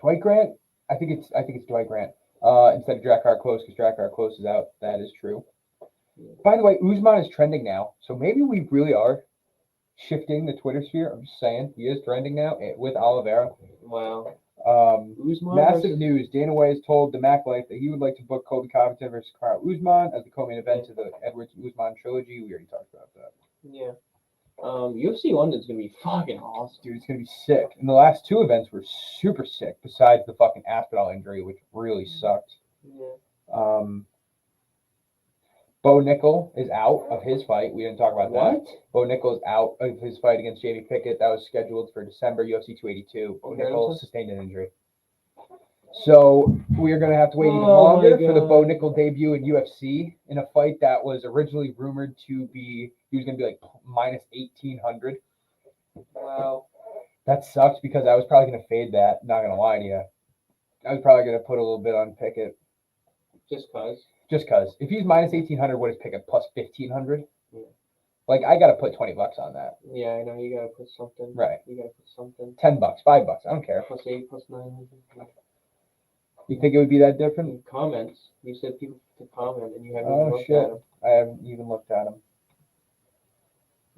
Dwight Grant? I think it's Dwight Grant. Instead of Drakkar Klose, because Drakkar Klose is out. That is true. By the way, Usman is trending now, so maybe we really are shifting the Twitter sphere. I'm just saying, he is trending now with Oliveira. Wow. Usman Massive news. Dana White has told the Mac Life that he would like to book Colby Covington versus Kamaru Usman as the co-main event to the Edwards Usman trilogy. We already talked about that. Yeah. UFC London's gonna be fucking awesome. Dude, it's gonna be sick. And the last 2 events were super sick, besides the fucking Aspinall injury, which really sucked. Yeah. Bo Nickel is out of his fight. We didn't talk about that. What? Bo Nickel is out of his fight against Jamie Pickett. That was scheduled for December, UFC 282. Bo You heard Nickel him? sustained an injury. So we're going to have to wait even Oh, longer my for the Bo God. Nickel debut in UFC in a fight that was originally rumored to be, he was going to be like minus 1,800. Wow. That sucks because I was probably going to fade that. Not going to lie to you. I was probably going to put a little bit on Pickett. Just cause. Just because. If he's minus 1,800, what is Pickett? Plus 1,500? Yeah. Like, I got to put $20 on that. Yeah, I know. You gotta put something. Right. You gotta put something. $10, $5. I don't care. Plus 8, plus 900. You think it would be that different? Comments. You said people to comment, and you haven't Oh, even looked shit. at them. I haven't even looked at him.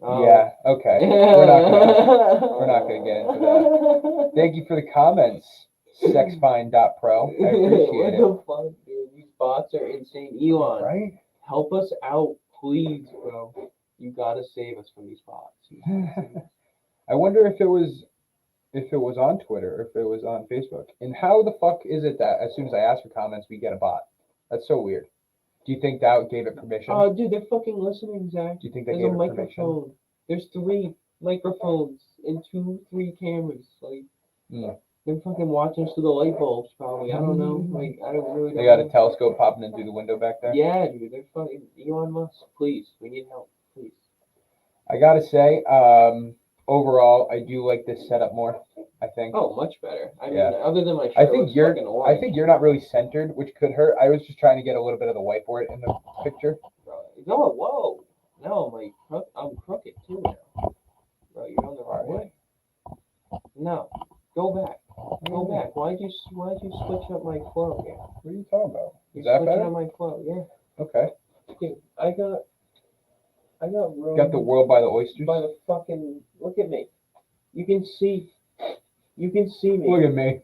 Oh. Yeah, okay. We're not gonna get into that. Thank you for the comments, sexfine.pro. I appreciate it. What the fuck, dude? These bots are insane. Elon, Right? help us out, please, bro. You gotta save us from these bots. I wonder if it was on Twitter or if it was on Facebook. And how the fuck is it that as soon as I ask for comments, we get a bot? That's so weird. Do you think that gave it permission? Oh, dude, they're fucking listening, Zach. Do you think they There's gave a it permission? microphone. There's 3 microphones and 3 cameras. Like, they're fucking watching us through the light bulbs, probably. I don't know. Like, I don't really know. They got a telescope popping in through the window back there? Yeah, dude, they're fucking Elon Musk. Please, we need help. Please. I gotta say, overall, I do like this setup more. I think. Oh, much better. I Yeah. mean, other than my shirt, I think looks you're. fucking I orange. think you're not really centered, which could hurt. I was just trying to get a little bit of the whiteboard in the picture. No, whoa. No, I'm like, I'm crooked too now. Bro, you're on the wrong way. No, go back. Go back. Why'd you switch up my flow? Yeah. What are you talking about? You Is that switching better? up my flow? Yeah. Okay. Dude, I got room. Got the world by the oysters. By the fucking. Look at me. You can see. You can see me. Look at me.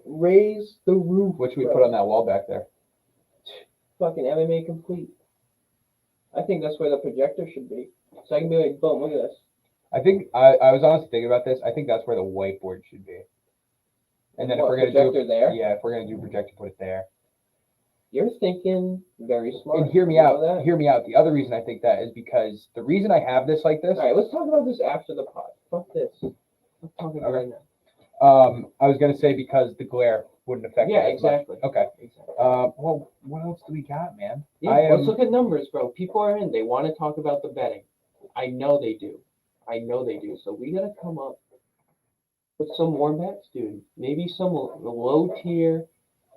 Raise the roof. What should we bro. put on that wall back there? Fucking MMA complete. I think that's where the projector should be. So I can be like, boom, look at this. I think I was honestly thinking about this. I think that's where the whiteboard should be. And then if What, we're gonna projector do there? yeah, if we're gonna do projector, put it there. You're thinking very smart. And hear me You know out. that? Hear me out. The other reason I think that is because the reason I have this like this. All right, let's talk about this after the pod. Fuck this. Let's talk about it right now. I was gonna say because the glare wouldn't affect Yeah, it as much. exactly. Okay. Exactly. Well, what else do we got, man? Yeah, let's look at numbers, bro. People are in. They want to talk about the betting. I know they do. So we gotta come up with some more bets, dude. Maybe some low tier.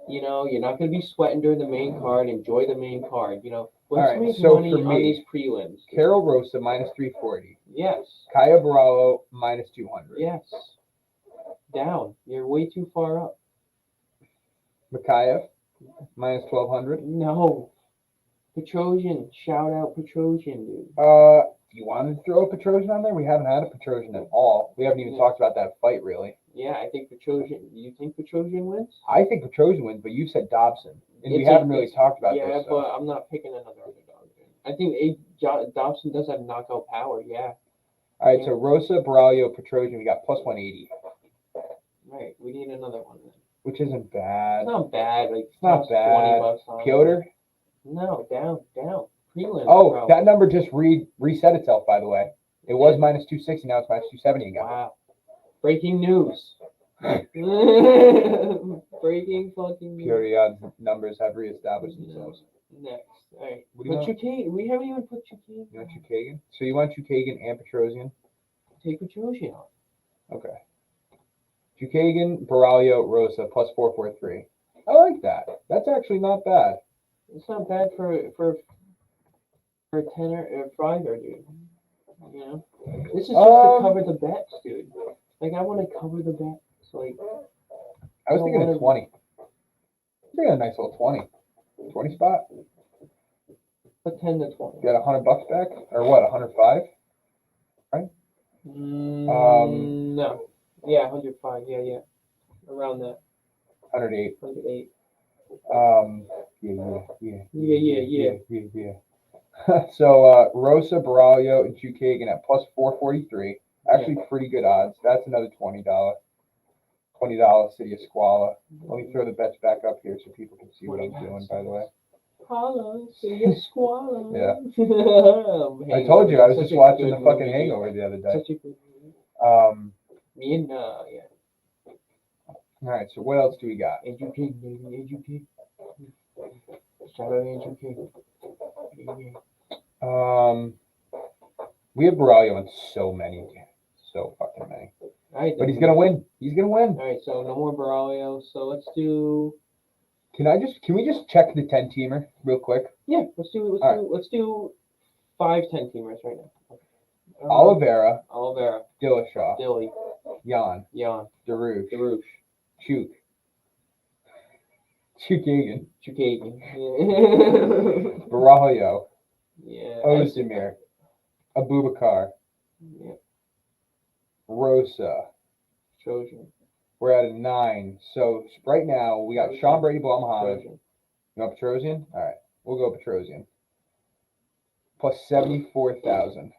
You know, you're not gonna be sweating during the main card. Enjoy the main card. You know, let's All right, make so money for on me, these prelims. Carol Rosa minus 340. Yes. Kaya Barallo minus 200. Yes. Down. You're way too far up. Makayev minus 1200. No. Petrosian. Shout out Petrosian, dude. Do you want to throw a Petrosian on there? We haven't had a Petrosian at all. We haven't even talked about that fight really. Yeah, I think Petrosian. You think Petrosian wins? I think Petrosian wins, but you said Dobson, and we It's a- haven't really talked about Yeah, this. So. but I'm not picking another underdog. I think Dobson does have knockout power. Yeah. All right, so Rosa, Barallo, Petrosian, we got plus 180, Right. We need another one then. which isn't bad. It's not bad. Like It's not plus bad. $20 on it. Piotr? No, down. Prelims. Oh, bro. that number just reset itself, by the way. It was minus 260, now it's minus 270 again. Wow. Breaking news. Breaking fucking news. Piotr odds numbers have reestablished themselves. Next. All right. What do you Put want? Chukagian. We haven't even put Chukagian. You want Chukagian? So you want Chukagian and Petrosian? Take Petrosian off. Okay. Chukagian, Barallo, Rosa, plus 443. I like that. That's actually not bad. It's not bad for a tenor or a fiver, dude. You know, this is just to cover the bets, dude. Like I want to cover the bets. Like I was thinking a 20. I was thinking a nice little 20. 20 spot. put 10 to 20. Got $100 back, or what? 105. No. Yeah, 105. Yeah. Around that. 108. 108. Yeah. So Rosa, Barallo, and Chukagian at plus 443. Actually, pretty good odds. That's another $20. $20 City of Squala. Let me throw the bets back up here so people can see what I'm doing, by the way. holla, see you squalor. Yeah. I Hangover, told you I was such just a watching good the fucking movie. Hangover the other day. Such a good movie. Me and yeah. All right. So what else do we got? Andrew King, baby, Andrew King. Shout out Andrew King. We have Borrelio in so fucking many. All right, But he's gonna win. He's gonna win. All right, so no more Borrelio. So let's do. Can we just check the 10-teamer real quick? Yeah, let's do 5 10-teamers right now. Oliveira, Dillashaw, Dillashaw, Dilly, Jan, Darush, Chuk, Chukagan, Chukagian. Borrelio, Yeah. Ozdemir, Abubakar, Yeah. Rosa. Trojan. We're at a 9. So right now we got Sean Brady, Bilal Muhammad. Trojan. You want Petrosian? All right, we'll go Petrosian. Plus 74,000.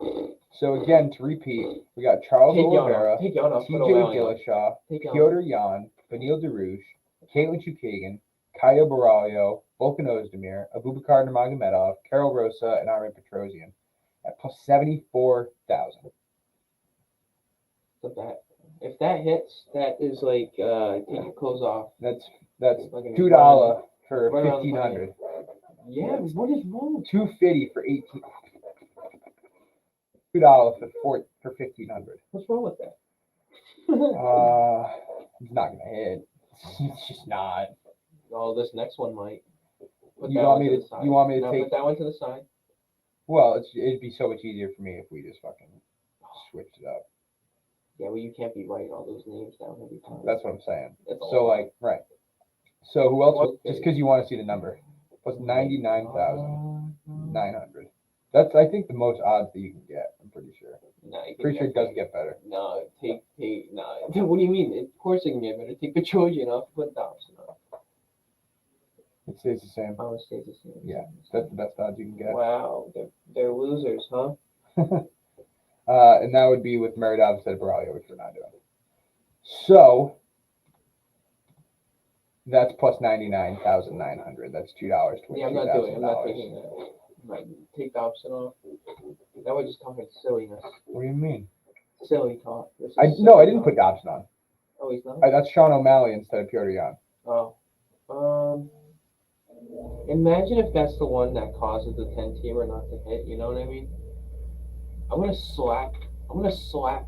So again, to repeat, we got Charles Oliveira, Take Jan off. TJ Dillashaw, Piotr Jan, Benil Darush, Caitlin Chukagan, Kaya Borrelio, Volkan Ozdemir, Abubakar Nurmagomedov, Karol Rosa, and Armin Petrosian at plus 74,000. If that hits, that is like take your clothes off. That's Fucking $2 for right around 1,500. Yeah, what is wrong? $250 for 18. $2 for 1,500. What's wrong with that? It's not gonna hit. It's just not. Oh, this next one might. Put You that want one me to to- the side. you want me to No, take- put that one to the side. Well, it'd be so much easier for me if we just fucking switched it up. Yeah, well, you can't be writing all those names down every time. That's what I'm saying. That's So all. like, right. So who else? What- Just because you want to see the number. Plus 99,900. That's I think the most odds that you can get. I'm pretty sure. No, you can Pretty sure it get- does get better. No, no. What do you mean? Of course it can get better. Take the Trojan off, put Dobson on. It stays the same. Oh, it stays the same. Yeah, that's the best odds you can get. Wow, they're losers, huh? And that would be with Meredov instead of Borrelio, which we're not doing. So that's plus 99,900. That's $2 towards Yeah, I'm not doing it. I'm not $2,000. taking that. Right, take Dobson off. That would just come with silliness. What do you mean? Silly talk. This is I silly didn't talk. put Dobson on. Oh, he's not? That's Sean O'Malley instead of Piotr Jan. Oh. Imagine if that's the one that causes the 10-teamer not to hit. You know what I mean? I'm gonna slap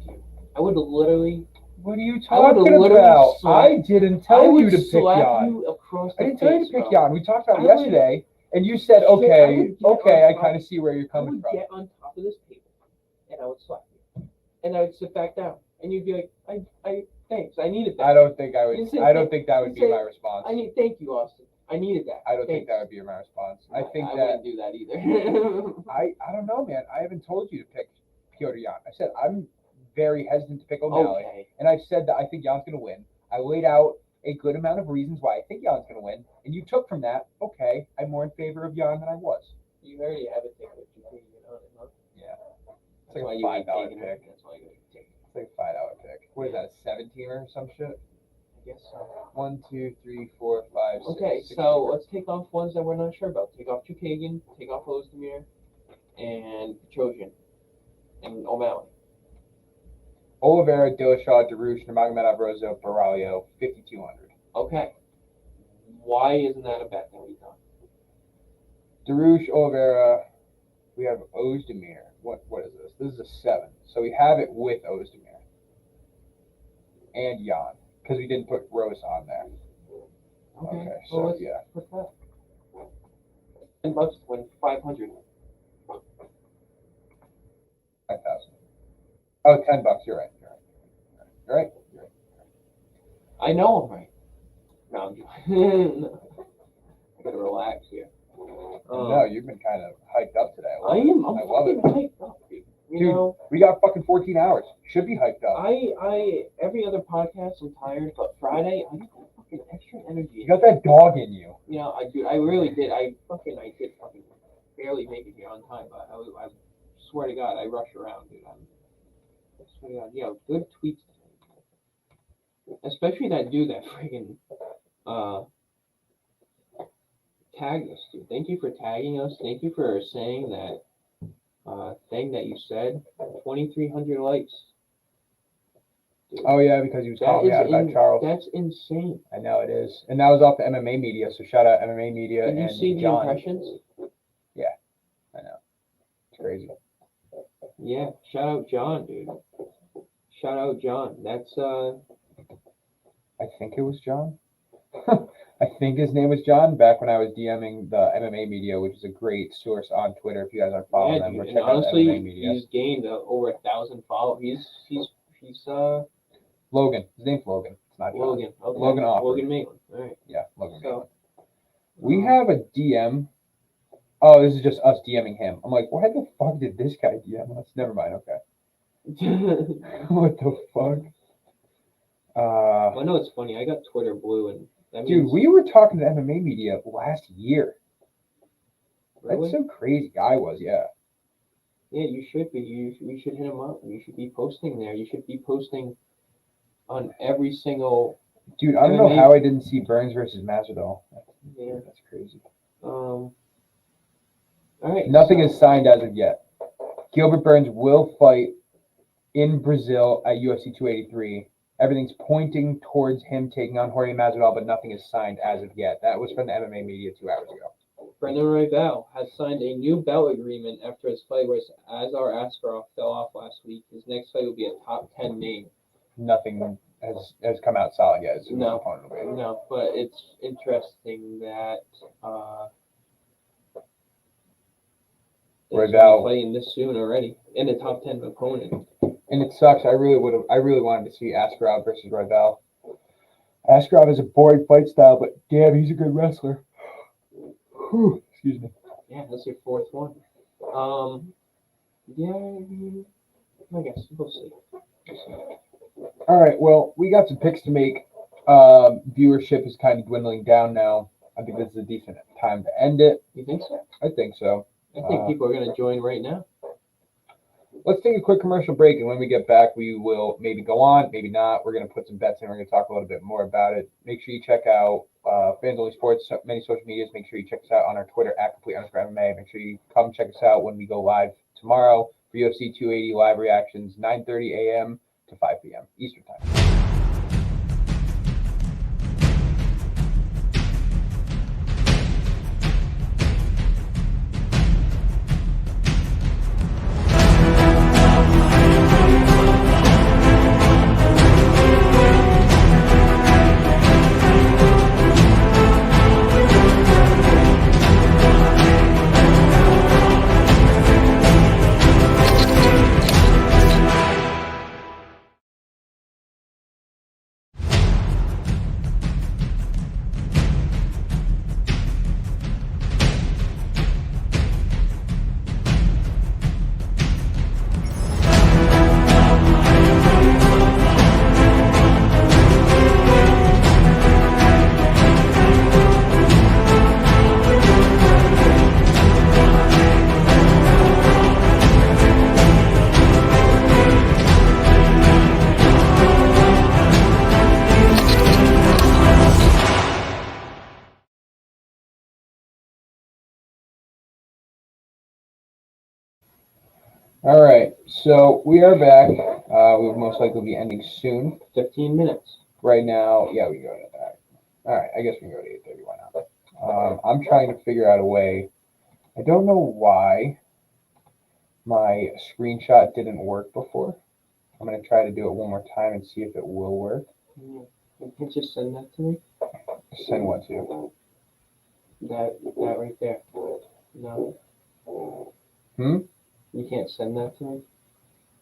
you. I would literally. What are you I would talking literally about? slap- I didn't I tell would you to pick slap Jan. you across the I didn't tell you face, to pick bro. Jan. We talked about I it would- yesterday, and you said, Shit, I okay, would get okay, on I top- kind of see where you're I coming would from. get on top of this table, and I would slap you, and I would sit back down, and you'd be like, I thanks, I needed that. I don't think I would. You say- I don't think that would you be say- my response. Thank you, Austin. I needed that. I don't think Thanks. that would be my response. I think I that wouldn't do that either. I don't know, man. I haven't told you to pick Piotr Jan. I said I'm very hesitant to pick O'Malley, Okay. and I've said that I think Jan's going to win. I laid out a good amount of reasons why I think Jan's going to win, and you took from that, okay, I'm more in favor of Jan than I was. You already have a ticket with you on it, huh? Yeah. It's That's why like a you ain't $5 taking pick. it. That's why you ain't taking it. It's like a $5 pick. What is that? A 17er or some shit? I guess so. 1, 2, 3, 4, 5, 6. Okay, 6 so teamer. let's take off ones that we're not sure about. Take off Chukagan, take off Ozdemir, and Trojan, and O'Malley. Oliveira, Dillashaw, Darush, Nurmagomedov, Rosa, Borrelio, 5,200. Okay. Why isn't that a bet that we done? Darush, Oliveira, we have Ozdemir. What is this? This is a 7. So we have it with Ozdemir. And Jan. Because we didn't put Rosa on there. Okay, so well, let's yeah. put that. $10 to win 500. 5,000. Oh, $10. You're right. You're right. I know I'm right. No, I'm joking. I gotta relax here. No, you've been kind of hyped up today. I am. I'm I love fucking it. hyped up, dude. You Dude, know, we got fucking 14 hours. Should be hyped up. I every other podcast I'm tired, but Friday I got that fucking extra energy. You got that dog in you. You know, I really did. I did fucking barely make it here on time, but I swear to God, I rush around, dude. I swear to God, yeah, good tweets today. Especially that dude that friggin' tagged us, dude. Thank you for tagging us. Thank you for saying that thing that you said. 2,300 likes. Dude. Oh yeah, because he was That calling me is out about Charles. That's insane. I know it is, and that was off the MMA media. So shout out MMA media Did you and see the John. impressions? I know, it's crazy. Yeah, shout out John, dude. Shout out John. That's I think it was John. I think his name was John. Back when I was DMing the MMA media, which is a great source on Twitter. If you guys aren't following yeah, them, dude. go And check out the honestly, MMA media. he's gained over 1,000 followers. He's Logan. His name's Logan. It's not John. Logan. Okay. Logan Offer. Logan Maitland. All right. Yeah, Logan. So We have a DM. Oh, this is just us DMing him. I'm like, why the fuck did this guy DM us? Never mind. Okay. What the fuck? I know it's funny. I got Twitter blue, and that Dude, means, we were talking to MMA media last year. really? That's so crazy. I was, yeah. Yeah, you should be. We should hit him up. You should be posting there. You should be posting on every single. Dude, I don't know MMA. how I didn't see Burns versus Masvidal. Yeah. That's crazy. All right. Nothing is signed as of yet. Gilbert Burns will fight in Brazil at UFC 283. Everything's pointing towards him taking on Jorge Masvidal, but nothing is signed as of yet. That was from the MMA media 2 hours ago. Brendan Royval has signed a new belt agreement after his fight with Azar Askarov fell off last week. His next fight will be a top 10 name. Nothing has come out solid yet. No. Opponent will be. No, but it's interesting that Royval fighting this soon already in the top 10 opponent. And it sucks. I really wanted to see Askarov versus Royval. Askarov has a boring fight style, but damn, he's a good wrestler. Whew, excuse me. Yeah, that's your fourth one. Yeah, I guess we'll see. All right, well, we got some picks to make. Viewership is kind of dwindling down now. I think this is a decent time to end it. You think so? I think so. I think people are going to join right now. Let's take a quick commercial break, and when we get back, we will maybe go on, maybe not. We're going to put some bets in. We're going to talk a little bit more about it. Make sure you check out Fans Only Sports, many social medias. Make sure you check us out on our Twitter at @complete_MMA. Make sure you come check us out when we go live tomorrow for UFC 280 live reactions, 9:30 a.m. to 5 p.m. Eastern Time. All right, so we are back. We will most likely be ending soon. 15 minutes. Right now, yeah, we go to that. All right, I guess we can go to 8:30. Why not? I'm trying to figure out a way. I don't know why my screenshot didn't work before. I'm going to try to do it one more time and see if it will work. You can just send that to me. Send what to? That right there. No. You can't send that to me?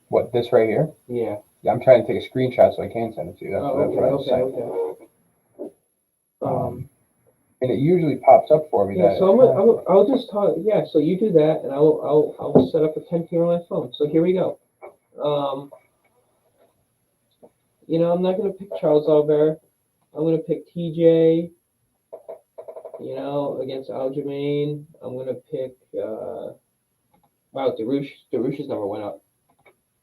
What, this right here? Yeah. Yeah, I'm trying to take a screenshot so I can send it to you. That's Okay, what I was saying. okay. And it usually pops up for me. Yeah, that so I'll just talk. Yeah, so you do that, and I'll set up a 10 here on my phone. So here we go. I'm not gonna pick Charles Oliveira. I'm gonna pick TJ. Against Aljamain. I'm gonna pick. Wow, Darush's number went up.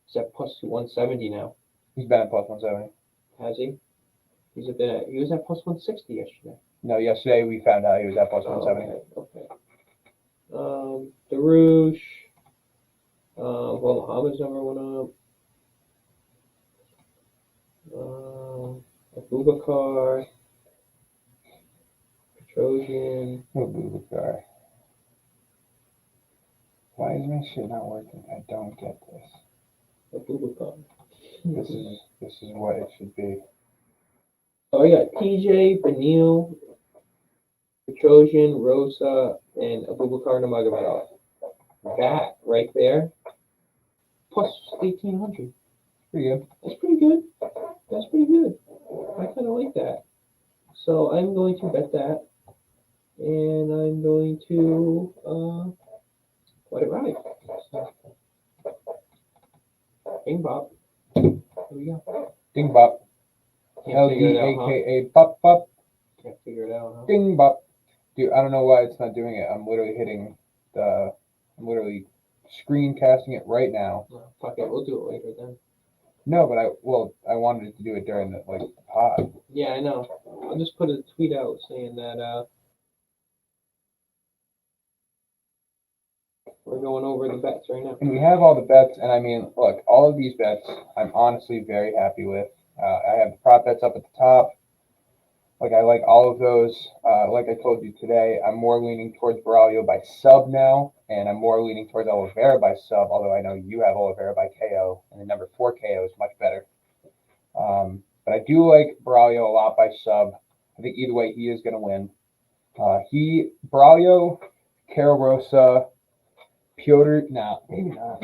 He's at plus 170 now. He's been at plus 170. Has he? He was at plus 160 yesterday. No, yesterday we found out he was at plus 170. Okay. Darush. Well, Muhammad's number went up. Abubakar. Petrosian. Abubakar. Why is my shit not working? I don't get this. Abubakar. This is what it should be. So I got TJ, Benil, Petrosian, Rosa, and Abubakar Nurmagomedov. That right there, plus 1,800. Pretty good. That's pretty good. That's pretty good. I kind of like that. So I'm going to bet that, and I'm going to let it ride. So, Bing bop. Here we go. Ding bop. Can't figure it out, huh? LDAKA pop pop. Can't figure it out, huh? Ding bop. Dude, I don't know why it's not doing it. I'm literally screencasting it right now. Oh, fuck it, we'll do it later then. No, but I wanted to do it during the pod. Yeah, I know. I'll just put a tweet out saying that we're going over the bets right now. And we have all the bets, and I mean, look, all of these bets, I'm honestly very happy with. I have the prop bets up at the top. I like all of those. Like I told you today, I'm more leaning towards Braulio by sub now, and I'm more leaning towards Oliveira by sub, although I know you have Oliveira by KO, and the number 4 KO is much better. But I do like Braulio a lot by sub. I think either way, he is going to win. Braulio, Carol Rosa, Piotr, maybe not.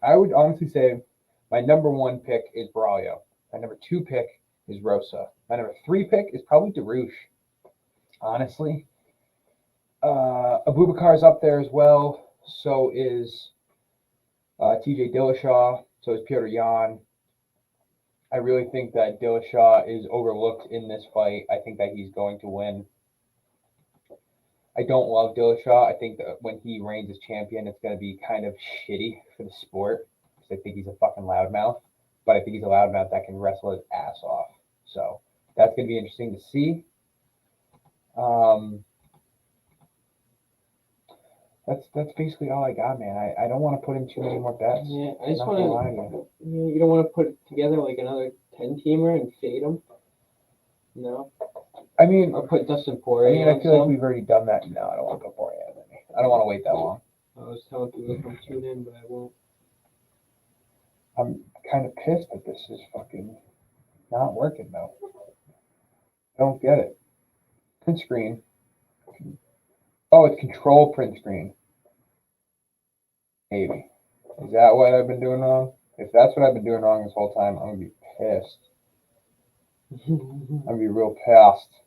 I would honestly say my number 1 pick is Braulio. My number 2 pick is Rosa. My number 3 pick is probably Darush. Honestly. Abubakar is up there as well. So is TJ Dillashaw. So is Petr Yan. I really think that Dillashaw is overlooked in this fight. I think that he's going to win. I don't love Dillashaw. I think that when he reigns as champion, it's going to be kind of shitty for the sport because I think he's a fucking loudmouth. But I think he's a loudmouth that can wrestle his ass off. So that's going to be interesting to see. That's basically all I got, man. I don't want to put in too many more bets. Yeah, I just want to. You don't want to put together like another 10-teamer and fade them. No. I mean, or put Dustin Poirier. I feel like we've already done that. No, I don't want to put Poirier in any. I don't want to wait that long. I was telling people to come tune in, but I won't. I'm kind of pissed that this is fucking not working though. I don't get it. Print screen. Oh, it's control print screen. Maybe. Is that what I've been doing wrong? If that's what I've been doing wrong this whole time, I'm gonna be pissed. I'm gonna be real pissed.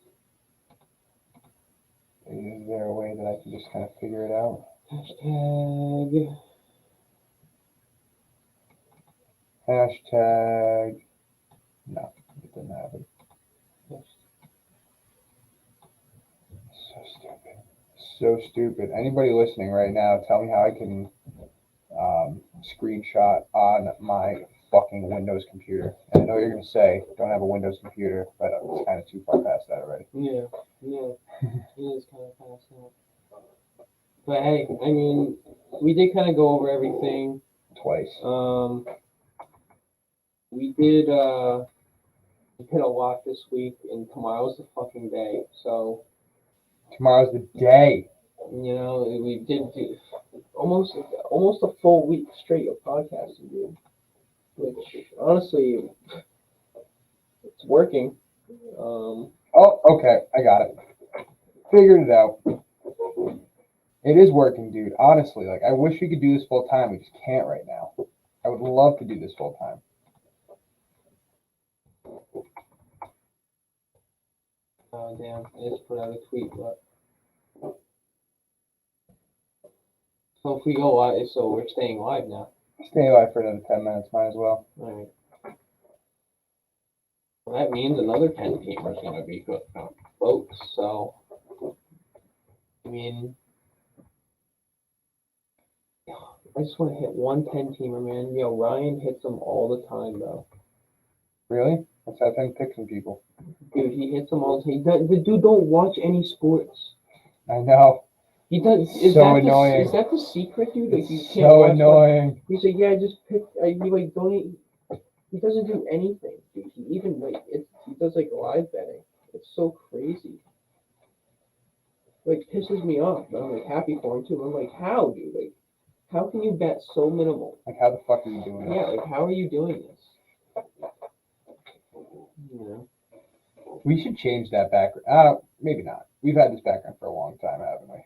Is there a way that I can just kind of figure it out? Hashtag. No, it didn't happen. So stupid. So stupid. Anybody listening right now, tell me how I can screenshot on my fucking Windows computer. And I know you're going to say, don't have a Windows computer, but it's kind of too far past that already. Yeah. It is kind of past that. But hey, I mean, we did kind of go over everything. Twice. We did hit a lot this week, and tomorrow's the fucking day. So tomorrow's the day. You know, we did do almost a full week straight of podcasting, dude. Which honestly, it's working. Oh, okay, I got it. Figured it out. It is working, dude. Honestly, I wish we could do this full time. We just can't right now. I would love to do this full time. Oh damn! I just put out a tweet, but so if we go live, so we're staying live now. Stay live for another 10 minutes, might as well. All right. Well, that means another 10 teamer is going to be good, folks. So, I mean, I just want to hit one 10 teamer, man. Ryan hits them all the time, though. Really? That's how I pick some people. Dude, he hits them all. The dude don't watch any sports. I know. He does. So annoying. Is that the secret, dude? Like, you It's can't so watch annoying. He's like, yeah, I just picked. He like don't. He doesn't do anything, dude. He even like he does like live betting. It's so crazy. Like pisses me off, but I'm like happy for him too. I'm like, how, dude? Like, how can you bet so minimal? Like, how the fuck are you doing Yeah, that? like how are you doing this? You know. We should change that background. Maybe not. We've had this background for a long time, haven't we?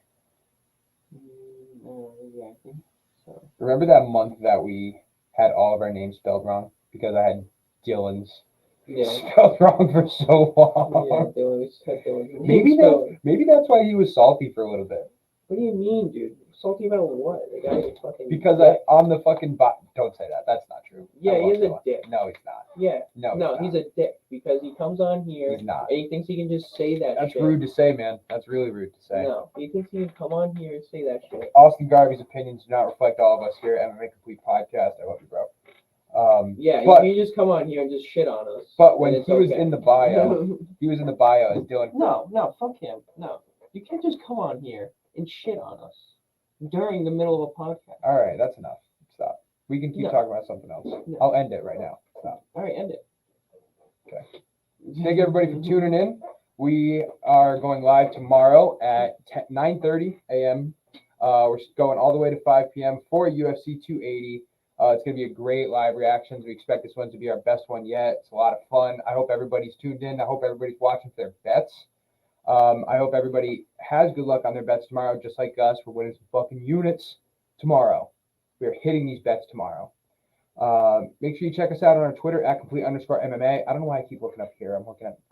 Yeah, I think so. Remember that month that we had all of our names spelled wrong because I had Dylan's spelled wrong for so long. Yeah, Dylan said Dylan. Maybe that's why he was salty for a little bit. What do you mean, dude? Salty about what? The guy is fucking. Because on the fucking don't say that. That's not true. Yeah, he is a dick. No, he's not. Yeah. No, he's a dick because he comes on here he's not. and he thinks he can just say that. That's shit. rude to say, man. That's really rude to say. No, he thinks he can come on here and say that shit. Austin Garvey's opinions do not reflect all of us here at MMA Complete Podcast. I love you, bro. But you just come on here and just shit on us. But when he was in the bio, as Dylan. No, fuck him. No, you can't just come on here and shit on us during the middle of a podcast. All right, that's enough. Stop. We can keep talking about something else. No. I'll end it right now. Stop. All right, end it. Okay. Thank you, everybody, for tuning in. We are going live tomorrow at 9:30 a.m. We're going all the way to 5 p.m. for UFC 280. It's going to be a great live reactions. We expect this one to be our best one yet. It's a lot of fun. I hope everybody's tuned in. I hope everybody's watching for their bets. I hope everybody has good luck on their bets tomorrow, just like us. We're winning some fucking units tomorrow. We're hitting these bets tomorrow. Make sure you check us out on our Twitter at @complete_MMA. I don't know why I keep looking up here.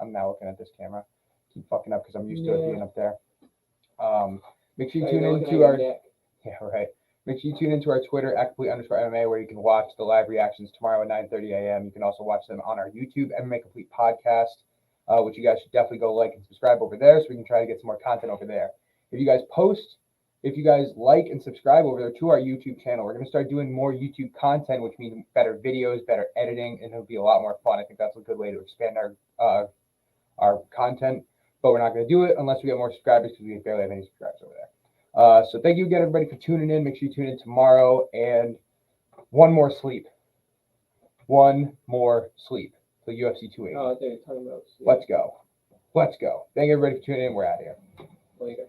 I'm now looking at this camera. Keep fucking up because I'm used to it being up there. Make sure you tune into our Make sure you tune into our Twitter at @complete_MMA, where you can watch the live reactions tomorrow at 9:30 a.m. You can also watch them on our YouTube MMA Complete Podcast, which you guys should definitely go like and subscribe over there, so we can try to get some more content over there. If you guys like and subscribe over there to our YouTube channel, we're going to start doing more YouTube content, which means better videos, better editing, and it'll be a lot more fun. I think that's a good way to expand our content, but we're not going to do it unless we get more subscribers because we barely have any subscribers over there. So thank you again, everybody, for tuning in. Make sure you tune in tomorrow, and one more sleep. One more sleep for UFC 280. Oh, I think you're talking about sleep. Let's go. Thank you, everybody, for tuning in. We're out of here. Later.